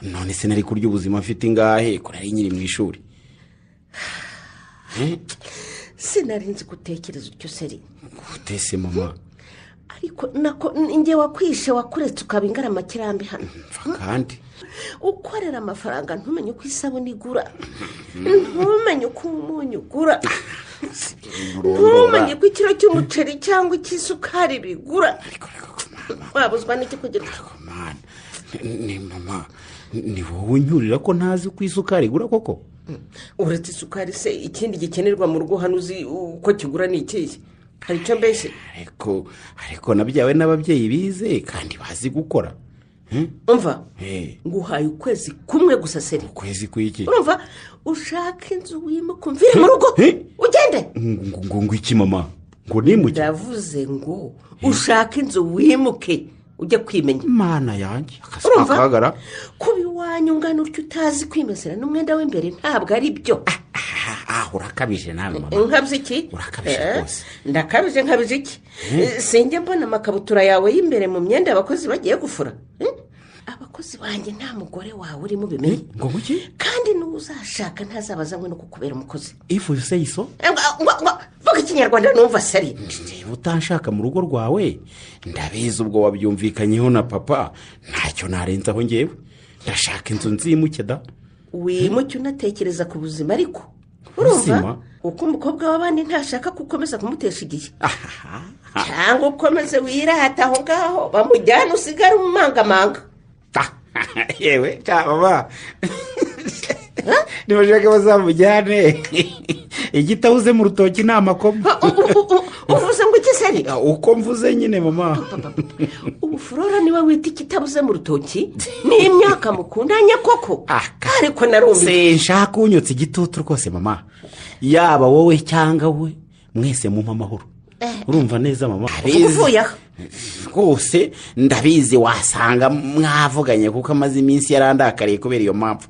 none se nari kurya ubuzima mfite ingahe ko nari nyiri mu ishuri. sinarinzi gutekereza utyo seri. gutese mama? ariko nako njye wakwishe wakuretse ukaba ingaramakirambi hano. kandi ukorera amafaranga ntumenye uko isabune igura ntumenye uko umunyu ugura ntumenye ko ikiro cy'umuceri cyangwa icy'isukari bigura. wabuzwa n'iki kugira ni mama ni wowe unyurira ko ntazi uko isukari igura koko? uretse isukari se ikindi gikenerwa mu rugo hano uzi uko kigura ni ikihe? hari icyo mbese? ariko nabyawe n'ababyeyi bize kandi bazi gukora. umva nguhaye ukwezi kumwe gusa seri. ukwezi kw'iki? urumva ushaka inzu wimuka umvire mu rugo ugende. ngo iki mama? ngo nimuke? ndavuze ngo ushaka inzu wimuke ujye kwimenya. mana yanjye akagara kuba iwanyu ungana utyo utazi kwimesera n'umwenda w'imbere ntabwo ari byo. urakabije nawe mama. nkabije iki? urakabije rwose. ndakabije nkabije iki? sinjye mbona amakabutura yawe y'imbere mu myenda abakozi bagiye gufura. abakozi banjye nta mugore wawe urimo ubimenye. ngo guki? kandi n'uwo uzashaka ntazabazanywe no kukubera umukozi. ifu say so? vuga ikinyarwanda numva seri. niba utanshaka mu rugo rwawe ndabizi ubwo wabyumvikanyeho na papa ntacyo narenzaho ngewe ndashaka inzu nzimuke da. wimuke unatekereza ku buzima ariko urumva uko umukobwa w'abandi ntashaka gukomeza kumutesha igihe cyangwa ukomeze wirata aho ngaho bamujyana usigare umumangamanga. yewe cyaba ntibashaka bazamujyane igitabuze mu rutoki ni amakoma. uvuze ngo iki seri? uko mvuze nyine mama. ubu Flora niwe wita ikitabuze mu rutoki? n'imyaka mukundanye koko? ariko narumiwe. sinshaka unyotse igitutu rwose mama. yaba wowe cyangwa we mwese mumpa amahoro. urumva neza mama? uvuye aho rwose ndabizi wasanga mwavuganye kuko amaze iminsi yarandakariye kubera iyo mpamvu.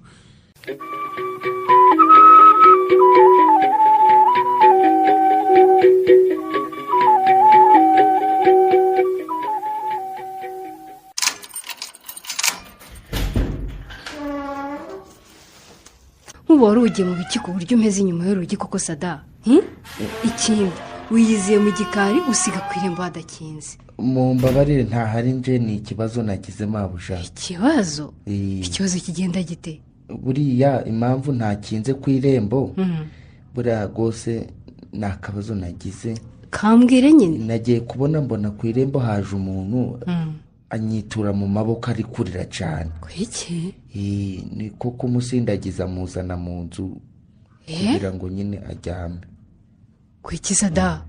nk'ubu wari ugiye mu biki ku buryo umeze inyuma y'urugi koko sada? ikindi wiyiziye mu gikari usiga ku irembo hadakinze. mu mbabarire ntahari nje ni ikibazo nagize mabuja. ikibazo? ikibazo kigenda gite? buriya impamvu ntakinze ku irembo buriya rwose ni akabazo nagize. kambwire nyine. nagiye kubona mbona ku irembo haje umuntu anyitura mu maboko ari kurira cyane. kwiki ni ko kumusindagiza amuzana mu nzu kugira ngo nyine aryame. kwiki sada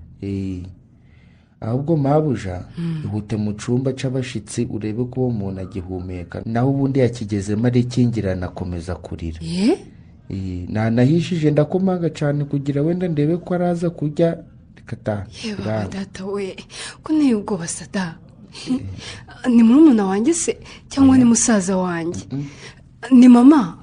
ahubwo mabuja ihute mu cyumba cy'abashyitsi urebe ko uwo muntu agihumeka, naho ubundi yakigezemo arikingirana akomeza kurira. nanahishije ndakomanga cyane kugira wenda ndebe ko araza kurya rikataha. yewe data we ko nteye ubwoba sada. ni murumuna wanjye se cyangwa ni musaza wanjye? ni mama?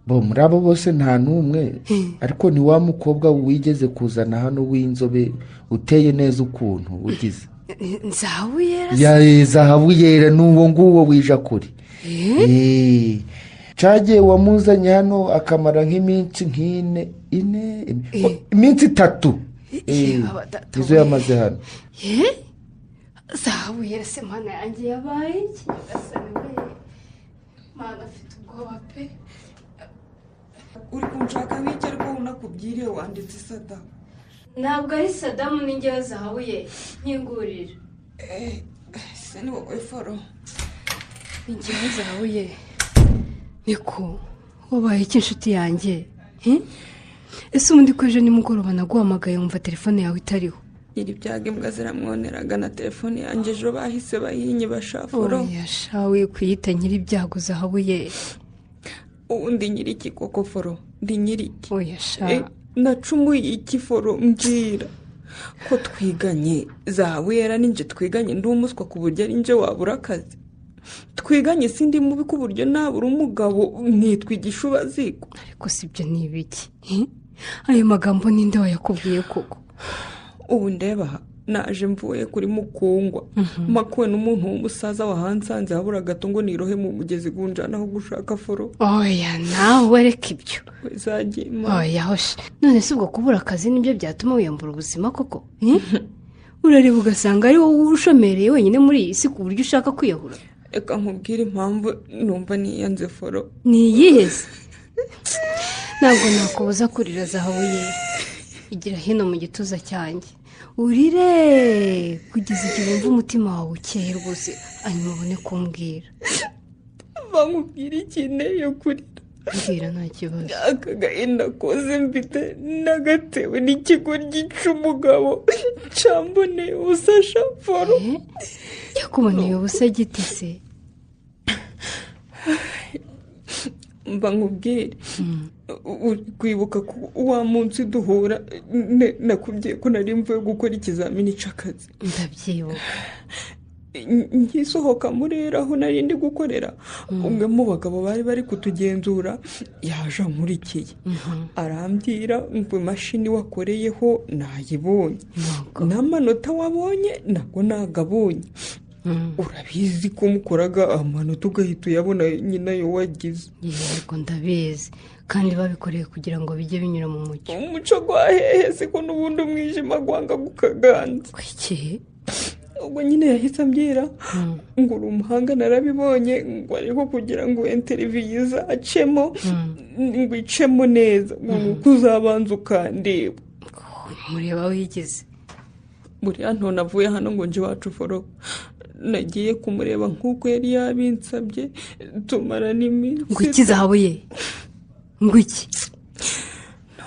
muri abo bose nta n'umwe, ariko ni wa mukobwa wigeze kuzana hano w'inzobe uteye neza ukuntu ugize. zahabu yera? zahabu yera ni uwo nguwo wija kuri. cagiye wamuzanye hano akamara nk'iminsi iminsi 3 nizo yamaze hano. zahabu yera se mana yanjye yabaye iki? mana afite ubwoba pe. uri kunshaka w'icyo ariko unakubwire wanditse sada. ntabwo ari sadamu ni njyewe zahabu ye nkingurira. se ni wowe foro? ni njyewe zahabu ye. niko wabaye iki inshuti yanjye? ese ubundi ko ejo nimugoroba naguhamagaye wumva telefone yawe itariho? nyiri ibyaga imbwa ziramwoneraga na telefone yanjye ejo bahise bayinyiba shafuro. oya shawe kuyita nyiri ibyago zahabu ye. ubundi nyiri iki koko foro? ndi nyiri iki? oya sha nacumuye iki foro? mbwira ko twiganye zahabu yera ninjye twiganye ndi umuswa ku buryo ari njye wabura akazi. twiganye sindi mubi ku buryo nabura umugabo nitwa igishubaziko. ariko sibyo ni ibiki? ayo magambo ninde wayakubwiye koko? ubu ndeba naje mvuye kuri mukungwa makuwe n'umuntu w'umusaza wahansanze habura gato ngo nirohe mu mugezi gunjanaho gushaka foro. oya nawe reka ibyo wezagima. oya hoshe none si ubwo kubura akazi nibyo byatuma wiyambura ubuzima koko? urareba ugasanga ari wowe ushomereye wenyine muri iyi si ku buryo ushaka kwiyahura. reka nkubwire impamvu numva niyanze foro. ni iyihe se? ntabwo nakubuza kurira zahabu ye. igira hino mu gituza cyanjye urire kugeza igihe wumva umutima wawe ukeye rwose hanyuma ubone kumbwira. bankubwira ikineye kurira. mbwira nta kibazo. aka gahinda koze mfite nagatewe n'ikigo gica umugabo cyamboneye ubusa shaforo. yakuboneye ubusa giti se? mba nkubwire kwibuka ko wa munsi duhura nakubwiye ko nari mvuye gukora ikizamini cy'akazi. ndabyibuka. ngisohoka murera aho nari ndi gukorera umwe mu bagabo bari kutugenzura yaje ankurikiye arambwira ngo imashini wakoreyeho nayibonye n'amanota wabonye ntabwo nagabonye. urabizi ko mukoraga amanota ugahita uyabona nyina yo wagize. yego ndabizi kandi babikoreye kugira ngo bijye binyura mu mucyo. umuco gwahehe se ko n'ubundi umwijima gwanga gukaganza. kwiki? ubwo nyine yahise ambwira ngo uri umuhanga narabibonye ngo ariko kugira ngo interiviyu izacemo ngo icemo neza ngo nuko uzabanza ukandeba. mureba wigeze? buriya ntonavuye hano ngo nje wacu foro nagiye kumureba nk'uko yari yabinsabye tumara n'iminsi. ngo iki zahabu ye? ngo iki?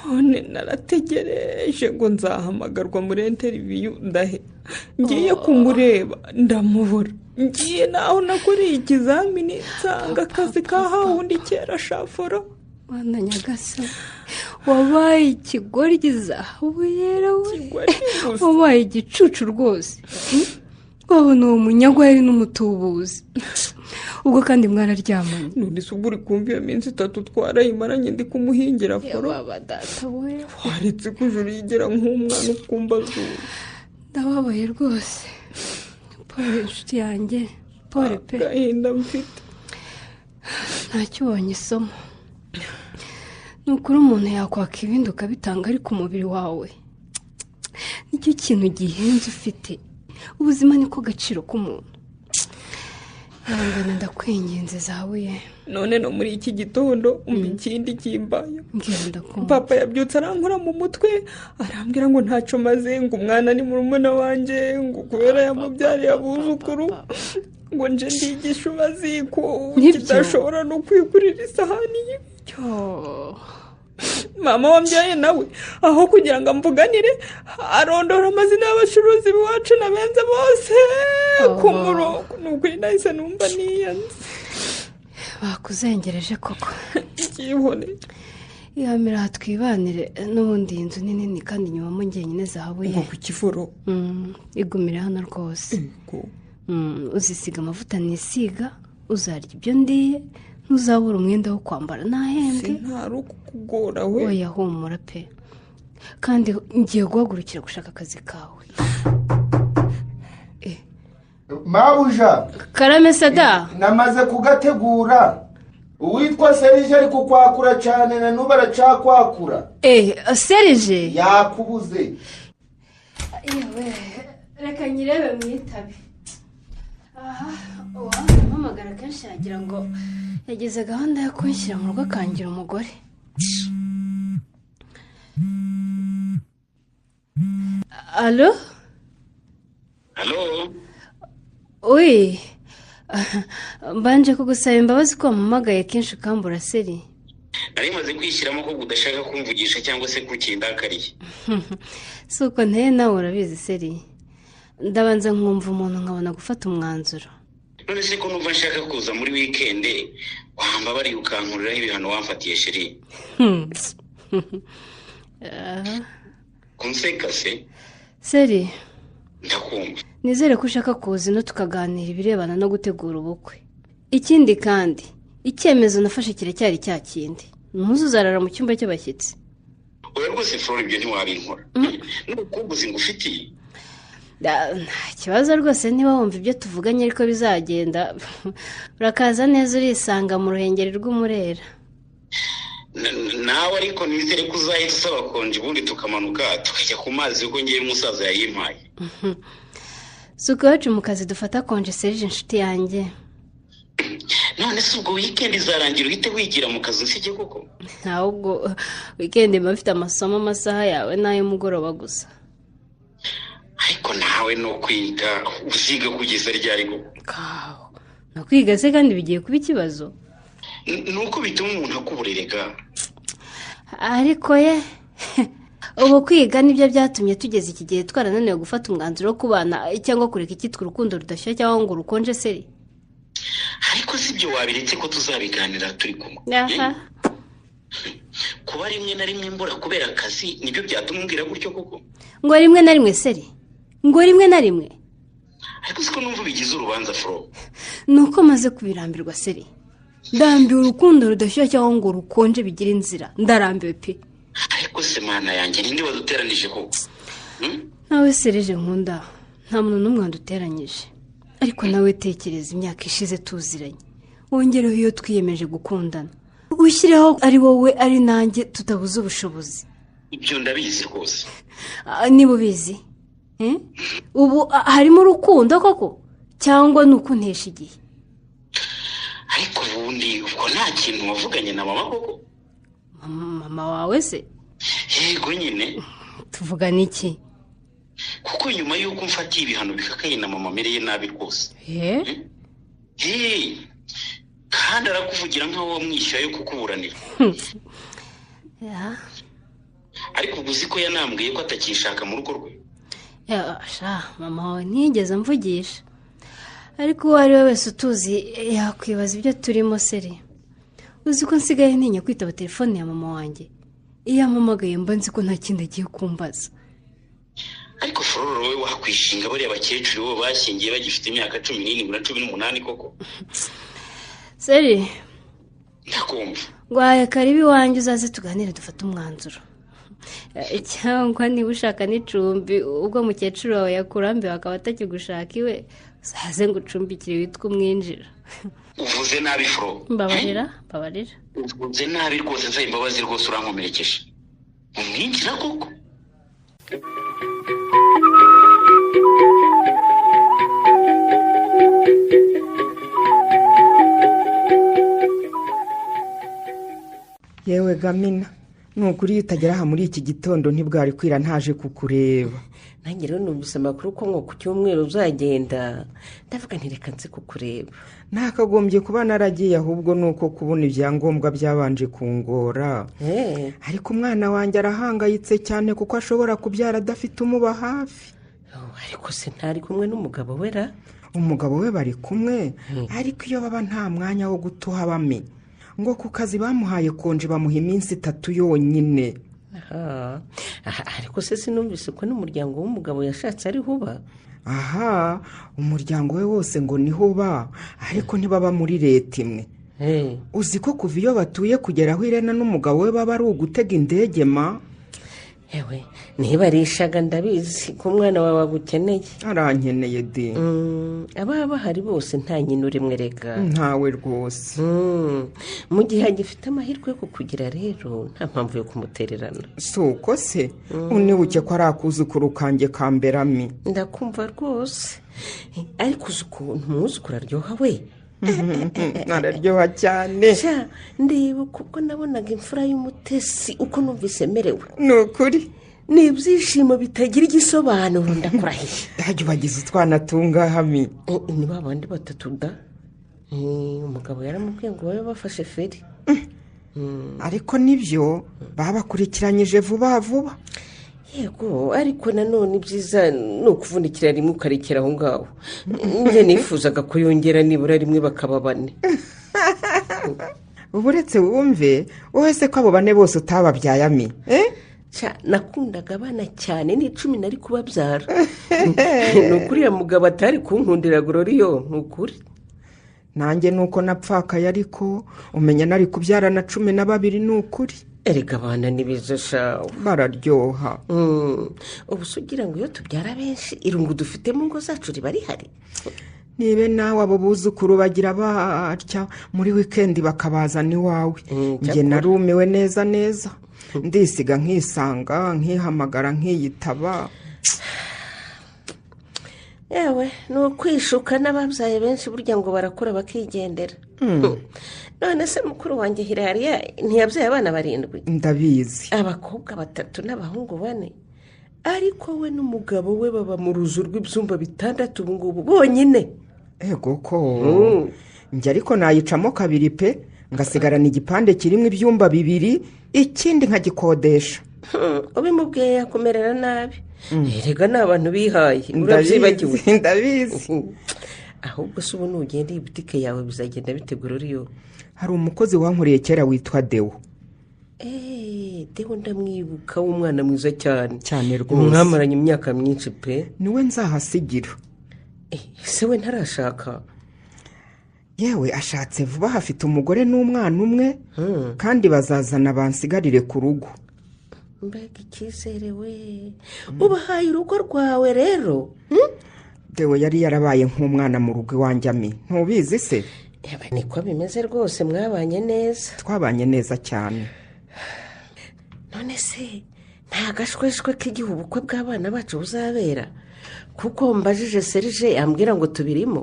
none narategereje ngo nzahamagarwa muri interiviyu ndahe ngiye kumureba ndamubura. ngiye naho nakoreye ikizamini nsanga akazi kahawundi kera shaforo. mwana nyagasa wabaye ikigoryi zahabu yera we. wabaye igicucu rwose. wabona uwo munyagwari n'umutubuzi. ubwo kandi mwararyamanye. none se ubwo uri kumva iyo minsi 3 twarayimaranye ndi kumuhingira foro. baba data we waretse ko ijuru yigera nk'umwana ukumva zuba. ndababaye rwose. pole inshuti yanjye pole pe. agahinda mfite. ntacyo ubonye isomo. ni ukuri umuntu yakwaka ibindi ukabitanga ariko umubiri wawe nicyo kintu gihenze ufite. ubuzima niko gaciro k'umuntu. nangana ndakwinginze zahabu ye. none no muri iki gitondo ikindi kimbaye. mbwira ndakumva. papa yabyutse arankora mu mutwe arambwira ngo ntacyo maze ngo umwana ni murumuna wanjye ngo kubera yamubyariye abuzukuru ngo nje ndigisha ubaziko Nibyo. kidashobora no kwigurira isahani y'ibiryo. Mama wambyaye nawe aho kugira ngo amvuganire arondora amazina y'abacuruzi b'iwacu na benze bose ku murongo. Ni ukuri nahise numva niyanze. bakuzengereje koko. Ikihone ihamira aha twibanire n'ubundi iyi nzu ni nini kandi inyubamo njyenyine zahabuye. ngo ku kivuro. igumire hano rwose. uzisiga amavuta nisiga, uzarya ibyo ndiye, ntuzabura umwenda wo kwambara ntahembwe. Sintari ukukugora we. oya humura pe, kandi ngiye guhagurukira gushaka akazi kawe. mabuja karame sada. namaze kugategura. uwitwa serije ari kukwakura cyane na n'ubu aracakwakura. serije yakubuze. yewe reka nyirebe mwitabe. aha uwampamagara kenshi yagira ngo yagize gahunda yo kunshyira mu rugo akangira umugore. alo halo uyi mbanje kugusaba imbabazi ko wampamagaye kenshi ukambura seri. nari maze kwishyiramo ko udashaka kumvugisha cyangwa se kukindakariye. si uko nteye nawe urabizi seri, ndabanza nkumva umuntu nkabona gufata umwanzuro. none se ko numva nshaka kuza muri wikende wambabariye ukankuriraho ibihano wamfatiye sheri. kunseka se seri ndakumva. nizere ko ushaka kuza ino tukaganira ibirebana no gutegura ubukwe. ikindi kandi icyemezo nafashe kiracyari cya kindi, ntuzuzarara mu cyumba cy'abashyitsi. oya rwose Flora ibyo ntiwabinkora. n'ubukumbuzi ngufitiye. nta kibazo rwose, niba wumva ibyo tuvuganye ariko bizagenda urakaza neza urisanga mu ruhengeri rw'umurera. nawe ariko nizere ko uzahita usaba konje ubundi tukamanuka tukajya ku mazi kuko ngewe umusaza yayimpaye. si uko iwacu mu kazi dufata konje serije inshuti yanjye. none se ubwo wikendi izarangira uhite wigira mu kazi usige koko? ahubwo wikendi mba mfite amasomo amasaha yawe n'ay'umugoroba gusa. ariko nawe no kwiga uziga kugeza ryari koko? no kwiga se kandi bigiye kuba ikibazo? nuko bituma umuntu akuburerega. ariko ye ubu kwiga nibyo byatumye tugeze iki gihe twarananiwe gufata umwanzuro wo kubana cyangwa kureka icyitwa urukundo rudashya cyangwa ngo rukonje seri. ariko si byo wabiretse ko tuzabiganira turi kumwe. kuba rimwe na rimwe mbura kubera akazi nibyo byatuma umbwira gutyo koko? ngo rimwe na rimwe seri, ngo rimwe na rimwe. ariko siko numva bigize urubanza Fro. ni uko maze kubirambirwa seri, ndambiwe urukundo rudashya cyangwa ngo rukonje bigira inzira, ndarambiwe pe. ariko se mana yanjye ninde waduteranije koko? nawe serije nkunda, nta muntu n'umwe waduteranyije, ariko nawe tekereza imyaka ishize tuziranye, wongereho iyo twiyemeje gukundana, ushyireho ari wowe ari nanjye tutabuze ubushobozi. ibyo ndabizi rwose. niba ubizi ubu harimo urukundo koko cyangwa ni ukuntesha igihe? ariko ubundi ubwo nta kintu wavuganye na mama koko? mama wawe se? yego nyine. tuvugana iki? kuko nyuma y'uko mfatiye ibihano bikakaye na mama amereye nabi rwose. kandi arakuvugira nk'aho wamwishyuye yo kukuburanira. ariko ubwo uzi ko yanambwiye ko atakishaka mu rugo rwe. mama wawe ntiyigeze amvugisha, ariko uwo ari we wese utuzi yakwibaza ibyo turimo seri. uzi ko nsigaye ntinya kwitaba telefone ya mama wanjye, iyo ampamagaye mba nzi ko nta kindi agiye kumbaza. ariko Flora wowe wakwishinga bariya bakecuru bo bashyingiye bagifite imyaka 17 na 18 koko? seri ndakumva. ngwaye karibu iwanjye uzaze tuganire dufate umwanzuro, cyangwa niba ushaka n'icumbi ubwo mukecuru wawe yakurambiwe akaba atakigushaka iwe, uzaze ngo ucumbikire witwa umwinjira. uvuze nabi Fro. mbabarira. uvuze nabi rwose, nzaye imbabazi rwose, urankomerekeje. umwinjira koko? yewe gamina, ni ukuri iyo utagera aha muri iki gitondo ntibwari kwira ntaje kukureba. nanjye rero numvise amakuru ko nko ku cyumweru uzagenda, ndavuga ntireka nzi kukureba. ntakagombye kuba naragiye, ahubwo ni uko kubona ibyangombwa byabanje kungora. ariko umwana wanjye arahangayitse cyane kuko ashobora kubyara adafite umuba hafi. ariko se ntari kumwe n'umugabo we ra? umugabo we bari kumwe, ariko iyo baba nta mwanya wo gutuha bame, ngo ku kazi bamuhaye konje bamuha iminsi 3 yonyine. ariko se sinumvise ko n'umuryango w'umugabo yashatse ariho uba. umuryango we wose ngo niho uba, ariko ntibaba muri leta imwe. uzi ko kuva iyo batuye kugera aho Irene n'umugabo we baba ari ugutega indege ma. yewe ntibarishaga ndabizi ko umwana wawe agukeneye. arankeneye de. ababa bahari bose nta nyina urimwe rega. ntawe rwose. mu gihe agifite amahirwe yo kukugira rero nta mpamvu yo kumutererana. si uko se unibuke ko ari akuzukuru kanjye kamberami. ndakumva rwose, ariko uzi ukuntu umwuzukuru aryoha we. araryoha cyane. ndibuka ubwo nabonaga imfura y'umutesi uko numvise merewe. ni ukuri ni ibyishimo bitagira igisobanuro, ndakurahiye. hajya ubagize utwana tungahami. ni ba bandi 3 da. umugabo yaramubwiye ngo babe bafashe feri. ariko nibyo babakurikiranyije vuba vuba. yego, ariko nanone ibyiza ni ukuvunikira rimwe ukarekera aho ngaho. njye nifuzaga ko yongera nibura rimwe bakaba 4. ubu uretse wumve wowe se ko abo 4 bose utababyayami. nakundaga abana cyane, ni 10 nari kubabyara. ni ukuri ya mugabo atari kunkundira gororiyo, ni ukuri. nanjye nuko napfakaye, ariko umenya nari kubyara na 12 ni ukuri. erega abana ni beza shawe, bararyoha. ubu se ugira ngo iyo tubyara benshi irungu dufite mu ngo zacu riba rihari? nibe nawe abo buzukuru bagira batya muri wikendi bakabazana iwawe. njye narumiwe neza neza, ndisiga nkisanga nkihamagara nkiyitaba. yewe ni ukwishuka, n'ababyaye benshi burya ngo barakura bakigendera. none se mukuru wanjye Hilariya ntiyabyaye abana 7? ndabizi. abakobwa 3 n'abahungu 4, ariko we n'umugabo we baba mu ruzu rw'ibyumba 6 ubu ngubu bonyine. ego ko njye ariko nayicamo 2 pe, ngasigarana igipande kirimo ibyumba 2, ikindi nkagikodesha. ubimubwiye yakumerera nabi. erega ni abantu bihaye, urabyibagiwe. ndabizi. ahubwo se ubu nugenda iyi butike yawe bizagenda bitegura uriyo. hari umukozi wankoreye kera witwa Deo. Deo ndamwibuka, w'umwana mwiza cyane cyane rwose. mwamaranye imyaka myinshi pe. niwe nzahasigira. se we ntarashaka? yewe ashatse vuba, hafite umugore n'umwana umwe, kandi bazazana bansigarire ku rugo. mbega icyizere we, ubahaye urugo rwawe rero. Deo yari yarabaye nk'umwana mu rugo iwanjye ami, ntubizi se? niko bimeze rwose, mwabanye neza. twabanye neza cyane. none se nta gashweshwe k'igihe ubukwe bw'abana bacu buzabera? kuko mbajije Serge ambwira ngo tubirimo.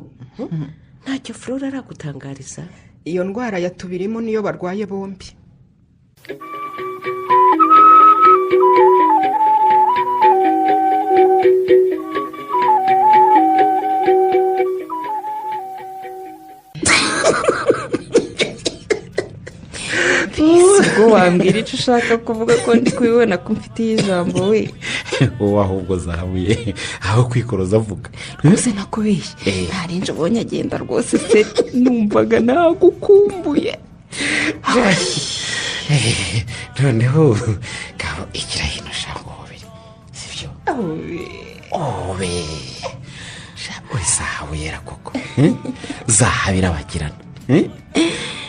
ntacyo Flora aragutangariza? iyo ndwara ya tubirimo niyo barwaye bombi. ubwo wambwira icyo ushaka kuvuga ko ndi kubibona ko mfitiye ijambo we. wowe ahubwo zahabuye aho kwikoroza avuga. rwose nakubeshye, ntarinje ubonye agenda rwose se numvaga nagukumbuye. noneho ngabo igira hino shango hobere, sibyo? obe uri zahabuye koko. zahabira abagirana.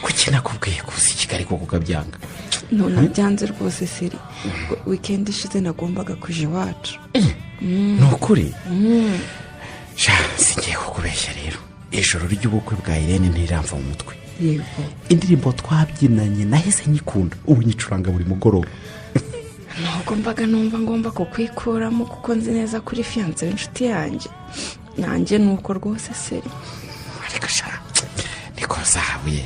kuki nakubwiye kuza i Kigali koko ukabyanga? none byanze rwose Seri, wikendi ishize nagombaga kuja iwacu. ni ukuri? singiye kukubeshya rero, ijoro ry'ubukwe bwa Irene ntiramva mu mutwe. yego, indirimbo twabyinanye nahise nyikunda, ubu nyicuranga buri mugoroba. ntabwo mbaga numva ngomba kukwikuramo kuko nzi neza kuri fiyanse w'inshuti yanjye. nanjye ni uko rwose Seri. ariko niko zahabuye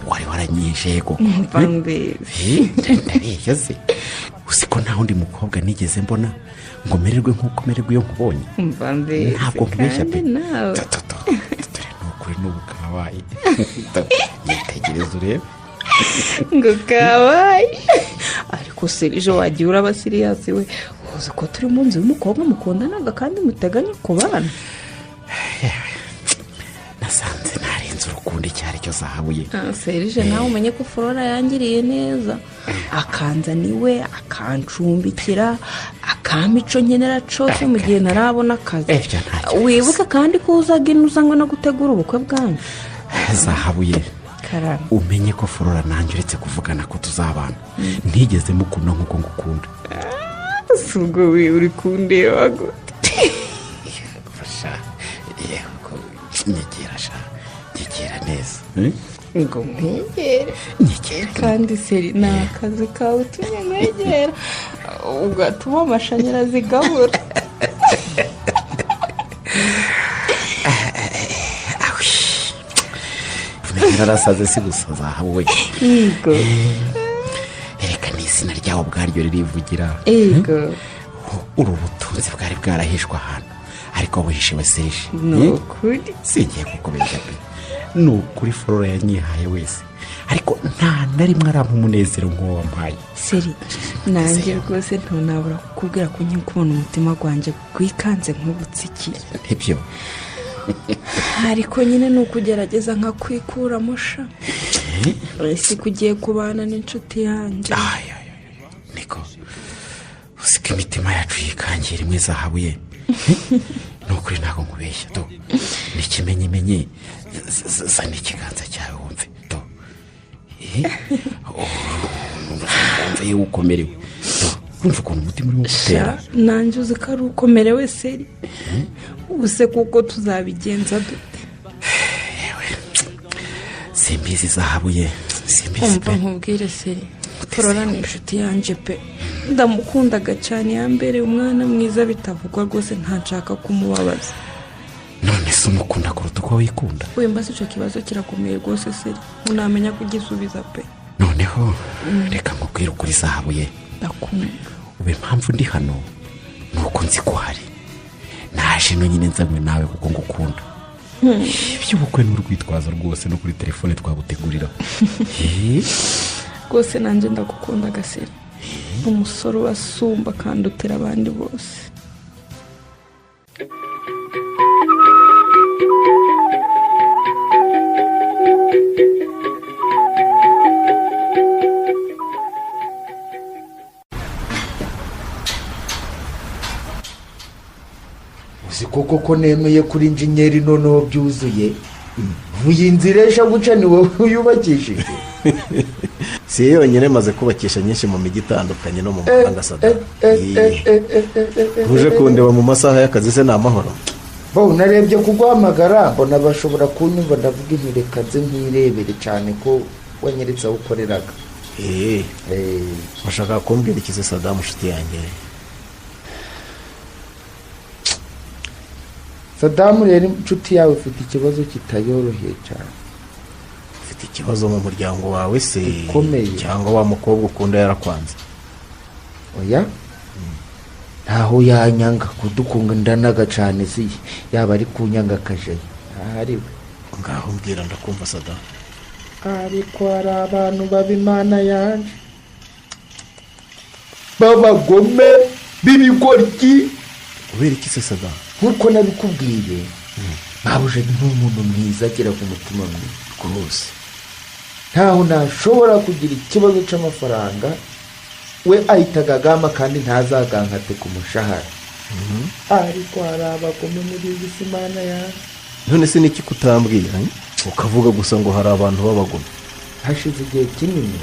wari waranyishe koko mva mbese ndareshya se uzi ko nta wundi mukobwa nigeze mbona ngo mererwe nk'uko mererwe iyo nkubonye mva mbese ntabwo nkubeshya pe kandi nawe dore ni ukuri n'ubu kabaye yitegereza urebe ngo kabaye ariko serije wagiye uraba siriyasi we uzi ko turi mu nzu y'umukobwa mukundanaga kandi muteganya ku bana nasanze ntarenze urukundo icyo ari cyo zahabuye serije nawe umenye ko flora yangiriye neza akanza niwe akancumbikira akamico nkenera cyose mu gihe ntarabona akazi wibuke kandi ko uzaga uzanywe no gutegura ubukwe bwanyu zahabuye karame umenye ko flora nanjye uretse kuvugana ko tuzabana ntigeze mukunda nk'uko ngukunda si ubwo uri kundeba gute fasha nyegera sha nyegera neza ngo mwegere kandi seri ni akazi kawe utumye mwegera ugatuma amashanyarazi gabura narasaze si gusa zahabuye yego reka n'izina ryawe ubwaryo ririvugira yego uru butunzi bwari bwarahishwe ahantu ariko buhishiwe serije ni ukuri singiye kukubeshya pe ni ukuri flora yanyihaye wese ariko nta na rimwe arampa umunezero nk'uwo wampaye seri nanjye rwose ntunabura kukubwira ko nk'iyo kubona umutima wanjye wikanze nk'ubutsikiye nibyo ariko nyine ni ukugerageza nka kwikuramo sha ese kugiye kubana n'inshuti yanjye niko uzi ko imitima yacu yikangira imwe zahabuye ni ukuri ntabwo nkubeshya do ni ikimenyimenyi zana ikiganza cyawe wumve do wumve yewe ukomerewe do wumva ukuntu umutima urimo gutera nanjye uzi ko ari ukomerewe seri ubuse kuko tuzabigenza dute yewe simbizi zahabuye simbizi umva nkubwire seri flora ni inshuti yanjye pe ndamukundaga cyane yambereye umwana mwiza bitavugwa rwose ntashaka kumubabaza none se umukunda kuruta uko wikunda wemba si icyo kibazo kirakomeye rwose seri ntunamenya kugisubiza pe noneho reka nkubwire ukuri zahabuye ndakumva ubu impamvu ndi hano ni uko nzi ko hari naje no nyine nzanywe nawe kuko ngukunda iby'ubukwe n'urwitwazo rwose no kuri telefone twabuteguriraho rwose nanjye ndagukunda agaseri umusore ubasumba kandi utera abandi bose uzi koko ko nemeye kuri injenyeri noneho byuzuye iyi nzira esha guca ni wowe uyubakishije si yo yonyine maze kubakisha nyinshi mu mijyi itandukanye no mu mahanga sada uje kundeba mu masaha y'akazi se ni amahoro bo narebye kuguhamagara mbona bashobora kunyumva ndavuga inti reka nze nkirebere cyane ko wanyeretse aho ukoreraga bashaka kumbwira ikize Sadamu inshuti yanjye Sadamu rero inshuti yawe ufite ikibazo kitayoroheye cyane ufite ikibazo mu muryango wawe se ukomeye cyangwa wa mukobwa ukunda yarakwanze oya ntaho yanyanga kudukundanaga cyane si yaba ari kunyanga akaje ahariwe ngaho mbwira ndakumva Sadamu ariko hari abantu babimana yanje b'abagome b'ibigoryi ubera iki se Sadamu nkuko nabikubwiye babuje n'umuntu mwiza agira ku mutima mwiza rwose ntaho nashobora kugira ikibazo cy'amafaranga we ahitaga agama kandi ntazagankate ku mushahara ariko hari abagome muri iyi si mana yawe none se niki kutambwira ukavuga gusa ngo hari abantu b'abagome hashize igihe kinini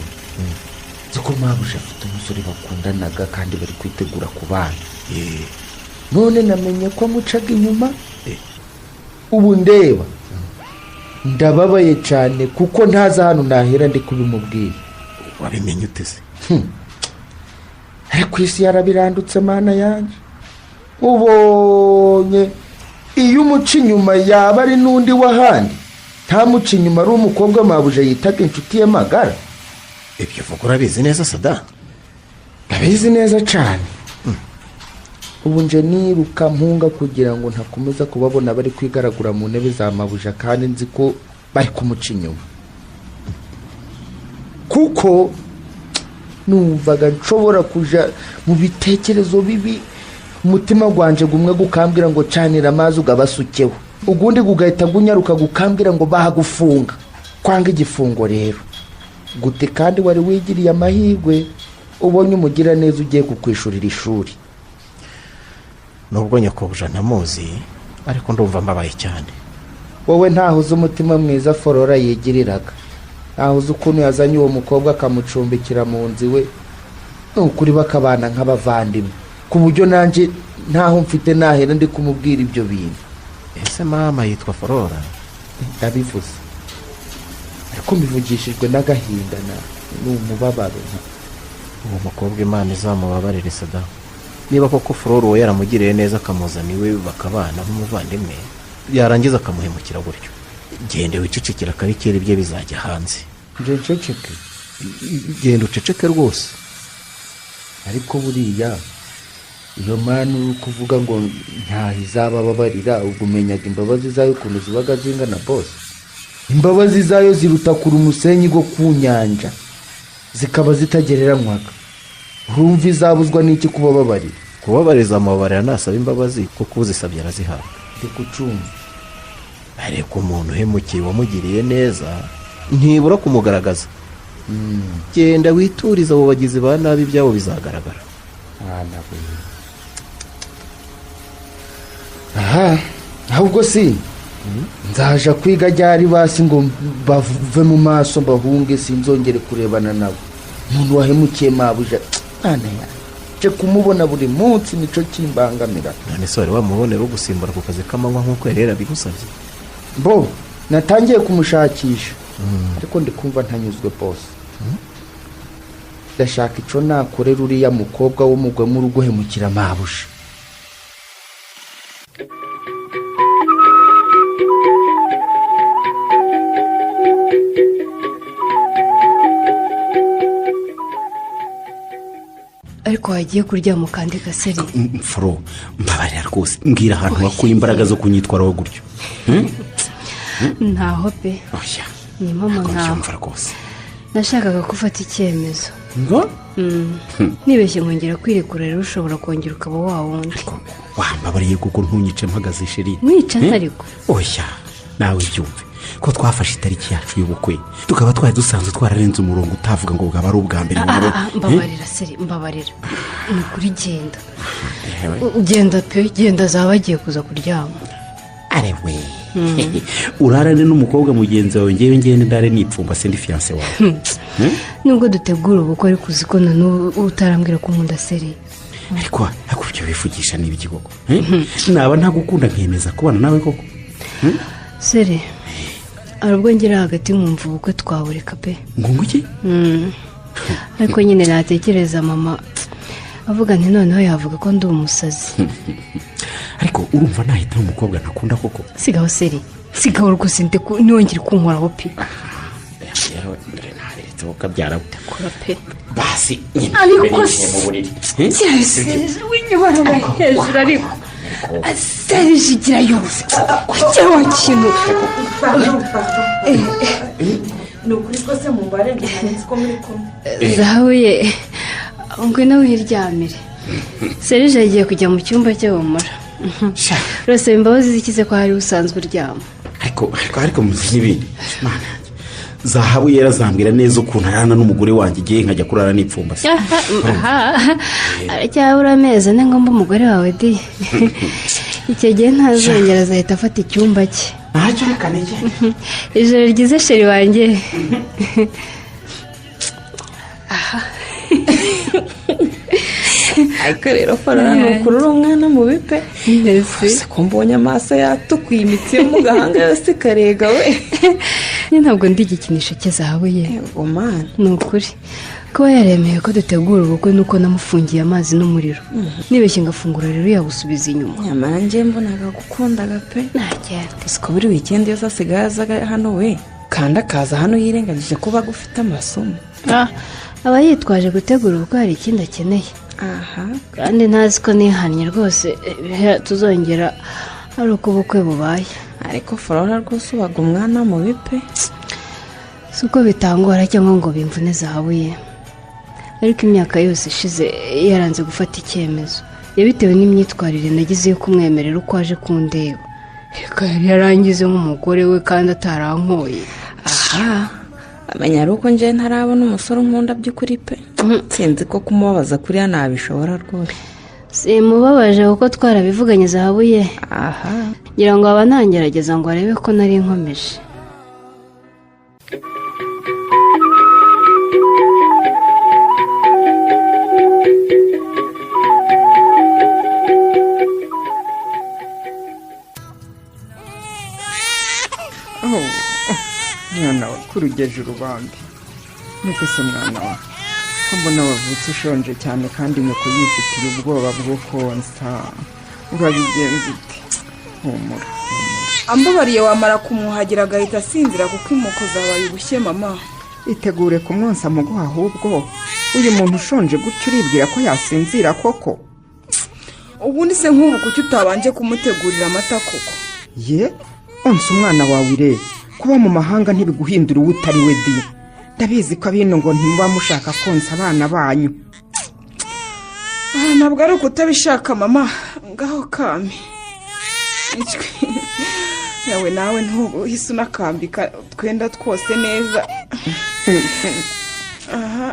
nzi ko mabuje afite umusore bakundanaga kandi bari kwitegura ku bana none namenye ko amucaga inyuma ubu ndeba ndababaye cyane kuko ntaza hano nahera ndi kubimubwira wabimenye uteze ariko isi yarabirandutse mana yanjye ubonye iyo umuca inyuma yaba ari n'undi w'ahandi ntamuca inyuma ari umukobwa mabuja yitaga inshuti ye magara. ibyo uvuga urabizi neza sada? ndabizi neza cyane. ubu nje niruka mpunga kugira ngo ntakomeza kubabona bari kwigaragura mu ntebe za mabuja kandi nzi ko bari kumuca inyuma, kuko numvaga nshobora kuja mu bitekerezo bibi, umutima gwanje gumwe gukambwira ngo canira amazi ugabasukeho, ugundi gugahita gunyaruka gukambwira ngo bahagufunga. Kwanga igifungo rero gute kandi wari wigiriye amahirwe ubonye umugira neza ugiye kukwishurira ishuri. nubwo nyakobuja ntamuzi ariko ndumva mbabaye cyane. wowe ntaho uzi umutima mwiza Flora yigiriraga, ntaho uzi ukuntu yazanye uwo mukobwa akamucumbikira mu nzu iwe, nukuri bakabana nk'abavandimwe ku buryo nanjye ntaho mfite nahera ndi kumubwira ibyo bintu. ese mama yitwa Flora? ndabivuze ariko mbivugishijwe n'agahinda n'umubabaro. uwo mukobwa Imana izamubabarire sada. niba koko Flora uwo yaramugiriye neza akamuzana iwe bakabana nk'umuvandimwe, yarangiza akamuhemukira gutyo, genda wicecekera akarikera ibye bizajya hanze. nje nceceke? genda uceceke rwose. ariko buriya iyo Mana uri kuvuga ngo ntaho izabababarira, ubwo umenyaga imbabazi zayo ukuntu zibaga zingana bose. imbabazi zayo ziruta kure umusenyi go ku nyanja, zikaba zitagereranywaga. urumva izabuzwa n'iki kubababarira? kubabariza amababarira nasaba imbabazi kuko uzisabye arazihabwa. ndi kucumva. ariko umuntu uhemukiye wamugiriye neza ntibura kumugaragaza. genda wituriza abo bagizi ba nabi, ibyabo bizagaragara. aha ahubwo si nzaja kwiga ryari basi ngo bave mu maso bahunge, sinzongere kurebana nabo. umuntu wahemukiye mabuja mwana yaje kumubona buri munsi nico kimbangamira. none se wari wamubonera ugusimbura ku kazi k'amanywa nk'uko yari yarabigusabye? bo natangiye kumushakisha ariko ndi kumva ntanyuzwe bose. ndashaka ico nakorera uriya mukobwa w'umugwe mu rugo uhemukira mabuja. ariko wagiye kuryama kandi gaseri. Furo mbabarira rwose, mbwira ahantu wakuye imbaraga zo kunyitwaraho gutyo. ntaho pe. oya ni mama ntaho. mva rwose nashakaga gufata icyemezo. ngo nibeshye nkongera kwirekura rero ushobora kongera ukaba wa wundi. wambabariye kuko ntunyice mpagaze sheri. mwica ntariko. oya nawe byumve ko twafashe itariki yacu y'ubukwe tukaba twari dusanzwe twararenze umurongo utavuga ngo bwaba ari ubwa mbere. mbabarira seri, mbabarira. ni kuri genda genda pe, genda zaba agiye kuza kuryama. arewe urarane n'umukobwa mugenzi wawe, ngewe ngende ndare nipfumba se ndi fiancé wawe. nubwo dutegura ubukwe ariko uzi ko n'ubu utarambwira ko nkunda seri. ariko ibyo bivugisha ni ibiki koko? naba ntagukunda nkemeza kubana nawe koko? seri hari ubwo ngera hagati nkumva ubukwe twabureka pe. ngo iki? ariko nyine natekereza mama avuga nti noneho yavuga ko ndi umusazi. ariko urumva nahita umukobwa ntakunda koko? sigaho seri, sigaho rwose ntiwongere kunkoraho pe. ukabyara kora pe basi ariko w'inyubara hejuru ariko serije igira yose kugira wa kintu. ni ukuri rwose mu mbare ntihanitse ko muri kumwe. zahuye ngwino wiryamire. serije yagiye kujya mu cyumba cye bamura. urasaba imbabazi zikize ko hari usanzwe uryama. ariko muzi n'ibindi. zahabu yarazambwira neza ukuntu arana n'umugore wanjye igihe nkajya kurara nipfumbase. aracyabura amezi ane ngo mbe umugore wawe di. icyo gihe ntazongera azahita afata icyumba cye. ntacyo reka nige. ijoro ryiza sheri wanjye. ariko rero Flora ni ukuri uri umwana mubi pe. ese ko mbonye amaso yatukuye imitsi yo mu gahanga yose ikarega we. ntabwo ndi igikinisho cye zahabu ye. umwana ni ukuri kuba yaremeye ko dutegura ubukwe nuko namufungiye amazi n'umuriro nibeshye ngafungura rero yagusubiza inyuma. nyamara njye mbonaga gukundaga pe. ntagende. siko buri wikendi yose asigaye azaga hano we kandi akaza hano yirengagije kuba gufite amasomo. aba yitwaje gutegura ubukwe hari ikindi akeneye. aha kandi ntazi ko nihannye rwose tuzongera ari uko ubukwe bubaye. ariko Flora rwose ubaga umwana mubi pe. si uko bitangora cyangwa ngo bimvune zahabu ye, ariko imyaka yose ishize yaranze gufata icyemezo yabitewe n'imyitwarire nagize yo kumwemerera uko aje kundeba. reka yari yarangize nk'umugore we kandi atarankoye. aha amenya ari uko njye ntarabona umusore nkunda by'ukuri pe. sinzi ko kumubabaza kuriya nabishobora rwose. simubabaje kuko twarabivuganye zahabu ye. aha ngira ngo aba ntangerageza ngo arebe ko nari nkomeje. mwana we kurugeje urubambi nuko se mwana we ko mbona wavutse ushonje cyane kandi nyoko yifitiye ubwoba bwo konsa urabigenza ute? humura. ambabariye wamara kumwuhagira agahita asinzira kuko inkoko zabaye ubushye mama. itegure kumwonsa muguha ahubwo uyu muntu ushonje gutyo uribwira ko yasinzira koko? ubundi se nk'ubu kuki utabanje kumutegurira amata koko? ye onsa umwana wawe irebe kuba mu mahanga ntibiguhindura uwo utari we di. ndabizi ko abino ngo ntimuba mushaka konsa abana banyu. ntabwo ari ukutabishaka mama, ngaho kame yawe nawe ntuhise unakambika twenda twose neza. aha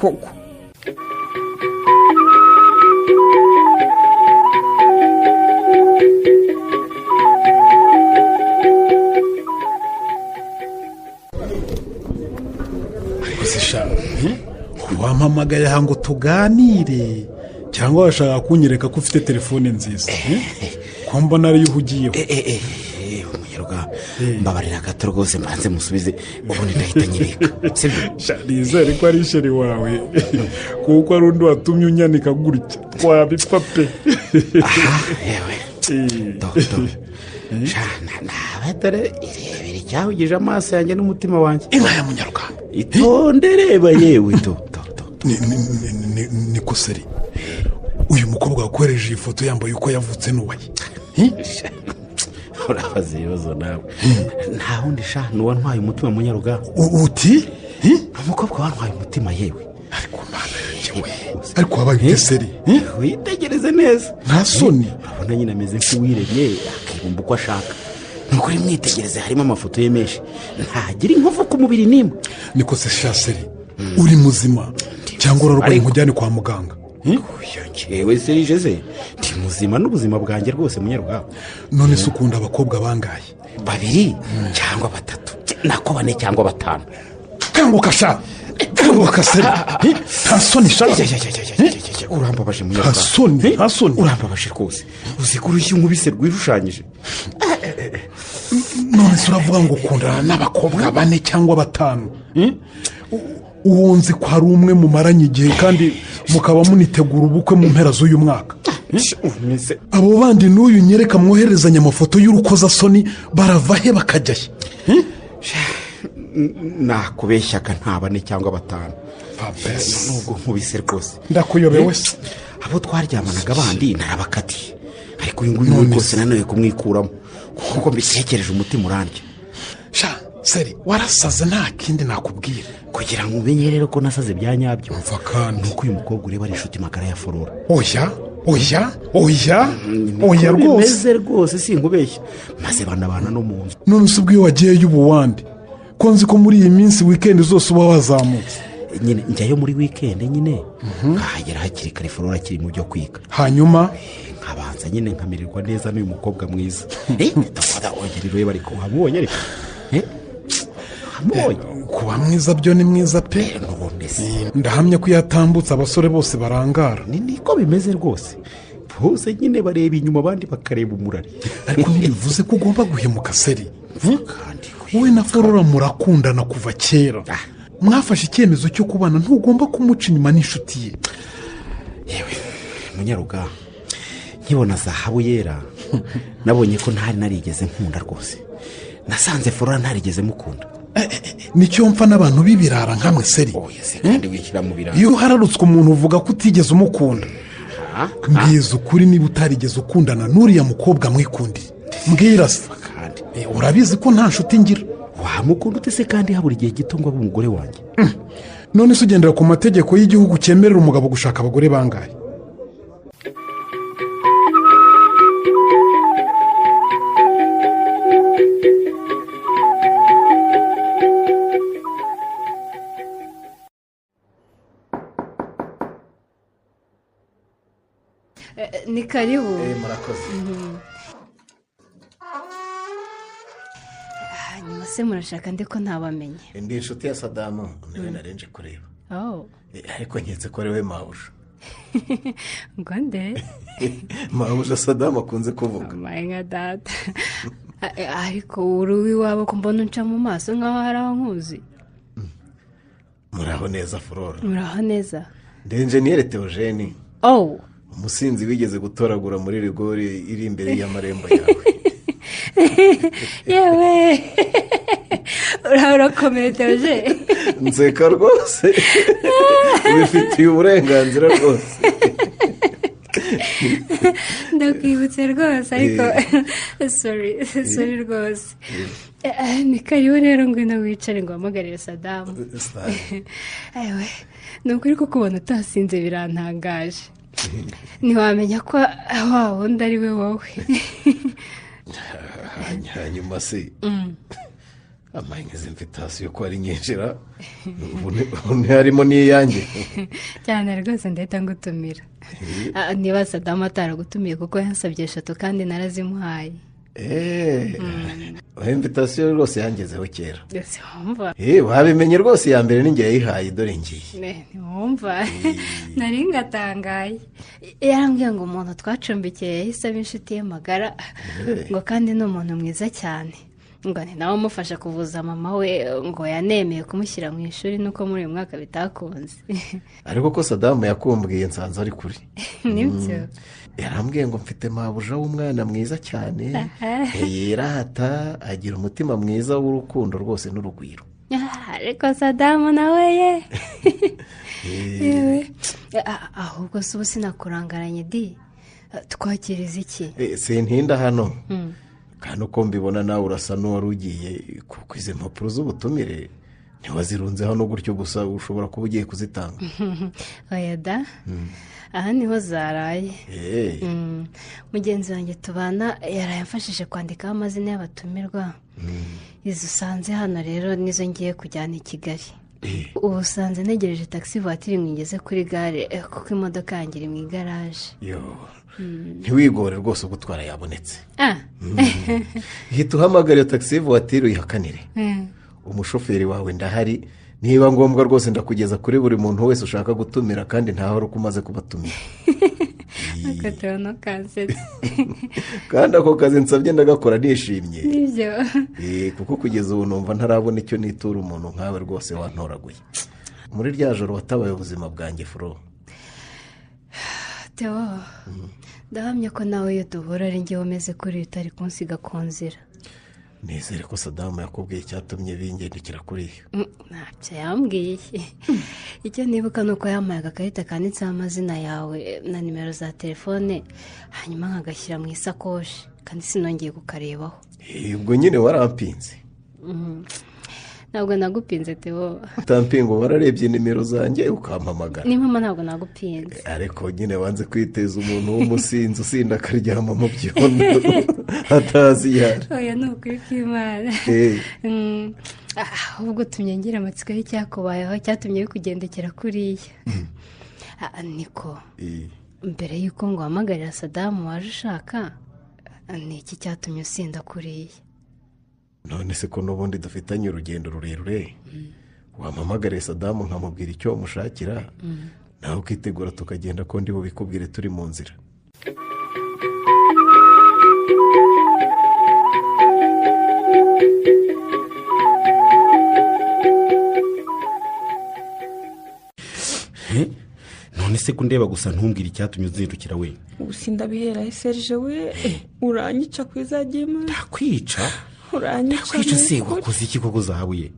koko wampamagaye aha ngo tuganire cyangwa washaka kunyereka ko ufite telefone nziza ko mbona ariyo uhugiyeho umunyarwanda mbabarira gato rwose mbanze musubize ubundi ndahita nyereka nizere ko ari sheri wawe kuko ari undi watumye unyanika gutya wabipfa pe yewe nawe dore irebere icyahugije amaso yanjye n'umutima wanjye inka ya munyarwanda itonde reba yewe niko seri uyu mukobwa wakohereje iyi foto yambaye uko yavutse n'uwaye urabaza ibibazo nawe nta wundi sha n'uwantwaye umutima munyarugamba uti umukobwa wantwaye umutima yewe ariko mana yanjye we ariko wabaye ute seri witegereze neza nta soni urabona nyine ameze nk'uwiremye akibumba uko ashaka nuko uri mwitegereze harimo amafoto ye menshi ntagira inkovu ku mubiri n'imwe niko se sha seri uri muzima cyangwa urarwaye nkujyane kwa muganga yewe serije se ndi muzima n'ubuzima bwanjye rwose munyarugamba none se ukunda abakobwa bangaye 2 cyangwa 3 nako 4 cyangwa 5 kanguka sha kanguka seri nta soni sha urambabaje munyarugamba nta soni urambabaje rwose uzi ko urushyi nkubise rwishushanyije none se uravuga ngo ukundana n'abakobwa 4 cyangwa 5 uwunzi ko hari umwe mumaranye igihe kandi mukaba munitegura ubukwe mu mpera z'uyu mwaka abo bandi n'uyu nyereka mwoherezanya amafoto y'urukozasoni barava he bakajya he nakubeshyaga nta 4 cyangwa 5 nubwo nkubise rwose ndakuyobewe se abo twaryamanaga bandi narabakatiye ariko uyu nguyu rwose nanoye kumwikuramo kuko mbitekereje umutima urandya sha seri warasaze nta kindi nakubwira kugira ngo umenye rero ko nasaze bya nyabyo umva kandi nuko uyu mukobwa ureba ari inshuti magara ya Flora oya rwose rwose sinkubeshya maze banabana no mu nzu none se ubwiyo wagiyeyo ubuwandi ko nzi ko muri iyi minsi weekend zose uba wazamutse nyine njyayo muri weekend nyine nkahagera hakiri kare Flora akiri mu byo kwiga hanyuma nkabanza nyine nkamirirwa neza n'uyu mukobwa mwiza ndafata ongerero we bari ko hamubonye ariko kuba mwiza byo ni mwiza pe ndahamya ko yatambutse abasore bose barangara niko bimeze rwose bose nyine bareba inyuma abandi bakareba umurari ariko ntibivuze ko ugomba guhemuka seri wowe na Flora murakundana kuva kera mwafashe icyemezo cyo kubana ntugomba kumuca inyuma n'inshuti ye yewe munyarugamba nkibona zahabu yera nabonye ko ntari narigeze nkunda rwose nasanze Flora ntarigeze mukunda nicyo mpfa n'abantu b'ibirara nkamwe seri kandi wishyira mu birara iyo uhararutswe umuntu uvuga ko utigeze umukunda mbwiza ukuri niba utarigeze ukundana n'uriya mukobwa mwikundire mbwira se urabizi ko nta nshuti ngira wamukunda ute se kandi habura igihe gito ngo abe umugore wanjye none se ugendera ku mategeko y'igihugu cyemerera umugabo gushaka abagore bangahe ni karibu murakoze hanyuma se murashaka ndiko ntabamenye ndi inshuti ya Sadamu nawe narenje kureba ariko nketse ko ari we Mawuja ngo nde Mawuja Sadamu akunze kuvuga nka data ariko uri uw'iwabo ko mbona unca mu maso nk'aho hari aho nkuzi muraho neza Flora muraho neza ndi enjeniyeri Theogene umusinzi wigeze gutoragura muri rigori iri imbere y'amarembo yawe yewe urakomeye Theogene nseka rwose ubifitiye uburenganzira rwose ndakwibutse rwose ariko sorry rwose ni karibu rero ngwino wicare ngo wamagarire Sadamu ewe ni ukuri ko kubona utasinze birantangaje ntiwamenya ko wa wundi ari we wowe hanyuma se amaye nk'izi mvitasiyo ko ari nyinjira ubu ntiharimo n'iyanjye cyane rwose ndahita ngutumira. Niba Sadamu ataragutumiye kuko yansabye 3 kandi narazimuhaye. imvitasiyo rwose yangezeho kera. Ese wumva? wabimenye rwose iya mbere ninjye yayihaye dore ngiye. Ntiwumva nari ngatangaye. Yarambwiye ngo umuntu twacumbikiye yahise aba inshuti ye magara ngo kandi ni umuntu mwiza cyane. Ngo ni nawe umufasha kuvuza mama we ngo yanemeye kumushyira mu ishuri nuko muri uyu mwaka bitakunze. Ariko ko Sadamu yakumbwiye nsanze ari kuri. Nibyo. Yarambwiye ngo mfite mabuja w'umwana mwiza cyane. Yirata agira umutima mwiza w'urukundo rwose n'urugwiro. Ariko Sadamu nawe ye. Ahubwo se ubu sinakurangaranye di. Twakiriza iki? Sintinda hano. Kandi uko mbibona nawe urasa n'uwari ugiye kuko izi mpapuro z'ubutumire ntiwazirunze hano gutyo gusa ushobora kuba ugiye kuzitanga. Oya da. Aha niho zaraye. Mugenzi wanjye tubana yarayamfashije kwandikaho amazina y'abatumirwa. Izo usanze hano rero nizo ngiye kujyana i Kigali. Ubu usanze ntegereje taxi voiture ngeze kuri gare kuko imodoka yanjye iri mu igaraje. Ntiwigore rwose gutwara yabonetse. Hita uhamagara iyo taxi voiture uyihakanire. Umushoferi wawe ndahari, niba ngombwa rwose ndakugeza kuri buri muntu wese ushaka gutumira kandi ntaho ari umaze kubatumira. Akatono kansetse. Kandi ako kazi nsabye ndagakora nishimye. Nibyo. Kuko kugeza ubu numva ntarabona icyo nitura umuntu nkawe rwose wantoraguye. Muri rya joro watabaye ubuzima bwanjye Furo. Theo, ndahamya ko nawe iyo duhura ari njye wameze kuri utari kunsiga ku nzira. Nizere ko Sadamu yakubwiye icyatumye bingendekera kuri iyo. Ntacyo yambwiye. Icyo nibuka ni uko yampaye agakarita kanditseho amazina yawe na nimero za telefone hanyuma nkagashyira mu isakoshi kandi sinongeye kukarebaho. Ubwo nyine warampinze. Ntabwo nagupinze Theo. Utampingo wararebye nimero zanjye ukampamagara. Ni mama ntabwo nagupinze. Ariko nyine wanze kwiteza umuntu w'umusinzi usinda akaryama mu byondo atazi yari. Oya ni ukuri kw'Imana. Ahubwo tumye ngira amatsiko y'icyakubayeho cyatumye bikugendekera kuriya. Niko. Mbere y'uko ngo hamagarira Sadamu waje ushaka ni iki cyatumye usinda kuriya? None se ko n'ubundi dufitanye urugendo rurerure wampamagariye Sadamu nkamubwira icyo umushakira nawe ukitegura tukagenda ko ndi bubikubwire turi mu nzira. None se kundeba gusa ntumbwire icyatumye uzindukira we? Usindabihera Serge we uranyica kwizagima. Ndakwica? Uranyica se wakoze iki koko zahabuye?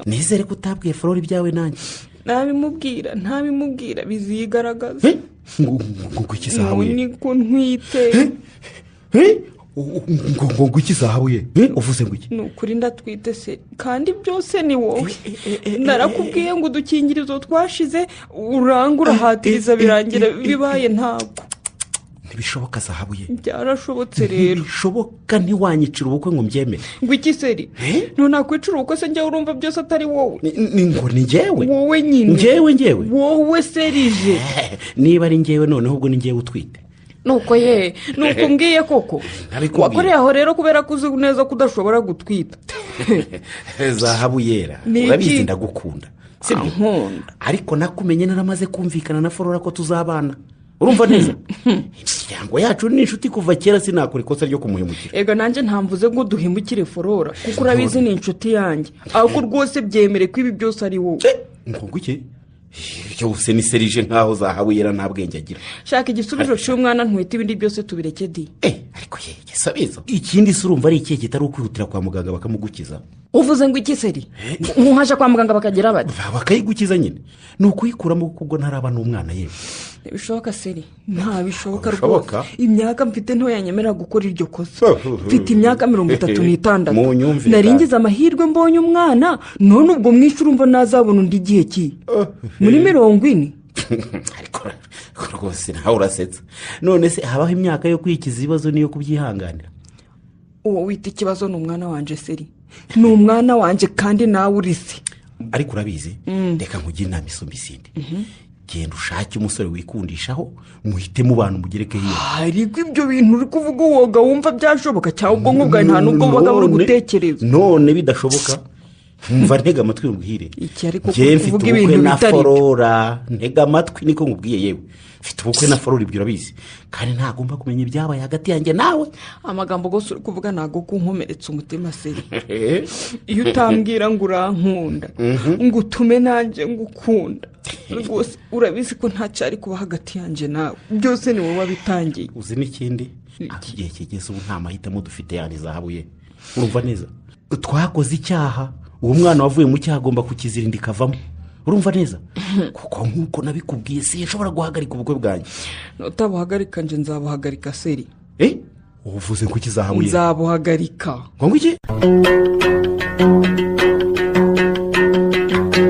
Nizere ko utabwiye Flora ibyawe nanjye. Ntabimubwira bizigaragaza. Ngo iki zahabuye? Niko ntwite. Ngo iki zahabuye? Uvuze ngo iki? Nukuri ndatwite se kandi byose ni wowe. Narakubwiye ngo udukingirizo twashize urangura hatiriza birangira bibaye ntabwo. Ntibishoboka zahabuye. Byarashobotse rero. Ntibishoboka ntiwanyicira ubukwe ngo mbyemere. Ngo iki seri? Ntunakwicira ubukwe se njyewe urumva byose atari wowe. Ngo ni njyewe? Wowe nyine. Njyewe? Wowe Serije. Niba ari njyewe noneho ubwo ni njyewe utwite. Nuko nuko mbwiye koko. Wakoreye aho rero kubera ko uzi neza ko udashobora gutwita. Zahabuyera. Urabizi ndagukunda. Ariko nakumenye naramaze kumvikana na Flora ko tuzabana. Urumva neza? Imiryango yacu ni inshuti kuva kera sinakora ikosa ryo kumuhemukira. Ega nanjye ntamvuze ngo duhemukire Flora kuko urabizi ni inshuti yanjye. Ahubwo rwose byemere ko ibi byose ari wowe. Ngo iki? Cyose ni Serije nkaho zahabuyera nta bwenge agira. Shaka igisubizo cy'umwana ntwite ibindi byose tubireke di. Ariko gisabizo. Ikindi se urumva ari ikihe kitari ukwihutira kwa muganga bakamugukiza? Uvuze ngo iki seri? Nkuhaje kwa muganga bakagira bati. Bakayigukiza nyine. Ni ukuyikuramo kubwo ntaraba n'umwana yewe. Bishoboka seri? Nta bishoboka rwose. Imyaka mfite nto yanyemera gukora iryo kosa. Mfite imyaka 36. Naringize amahirwe mbonye umwana none ubwo mwishe urumva nazabona undi gihe ki. Muri 40. Ariko rwose nawe urasetsa. None se habaho imyaka yo kwikiza ibibazo niyo kubyihanganira? Uwo wita ikibazo n'umwana wanje seri. ni umwana wanjye kandi nawe urize. ariko urabizi reka nkugire inama isumba izindi. genda ushake umusore wikundishaho muhite mu bantu mugereke hiyo. ariko ibyo bintu uri kuvuga woga wumva byashoboka cyangwa ubwonko bwawe nta nubwo bubaga buri gutekereza. none bidashoboka mva ntega amatwi nkubwire. iki ariko njye mfite kuvuga ubukwe ibintu na bitari byo. Flora ntega amatwi niko nkubwiye yewe mfite ubukwe na Flora ibyo urabizi kandi ntagomba kumenya ibyabaye hagati yanjye nawe. amagambo gose uri kuvuga ntago kunkomeretsa umutima se. iyo utambwira ngo urankunda ngo utume nanjye ngukunda rwose urabizi ko nta cyari kuba hagati yanjye nawe byose ni wowe wabitangiye. uzi n'ikindi igihe kigeze ubu nta mahitamo dufite yani zahabuye urumva neza twakoze icyaha uwo mwana wavuye mu cyaha agomba kukizirinda ikavamo urumva neza kuko nk'uko nabikubwiye sinshobora guhagarika ubukwe bwanjye. utabuhagarika nje nzabuhagarika seri. uvuze ko kizahabuye nzabuhagarika ngo iki.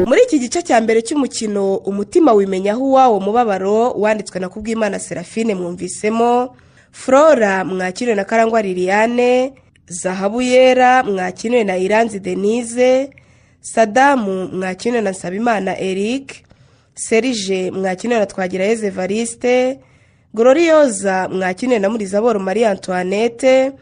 muri iki gice cya mbere cy'umukino umutima wimenyaho uwawo mubabaro wanditswe na Kubwimana Serafine mwumvisemo Flora mwakiriwe na Karangwa Liliane, Zahabu Yera mwakiriwe na Iranzi Denise, Sadamu mwakiriwe na Nsabimana Eric, Serije mwakiriwe na Twagirayezu Evariste, Gloriosa mwakiriwe na Murizaboro Marie Antoinette,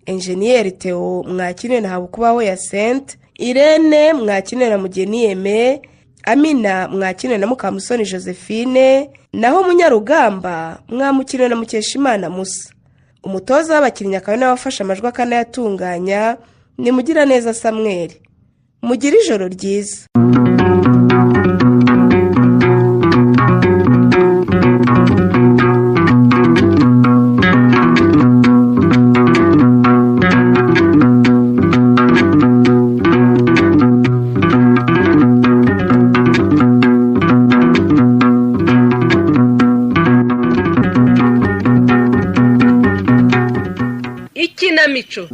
Engineer Theo mwakiriwe na Habukubaho Yacinthe, Irene mwakiriwe na Mugeni Aime, Amina mwakiriwe na Mukamusoni Josephine, naho Munyarugamba mwamukiriwe na Mukeshimana Musa. umutoza w'abakinnyi akaba n'abafasha amajwi akanayatunganya ni Mugiraneza Samuel. Mugira ijoro ryiza. Ikinamico.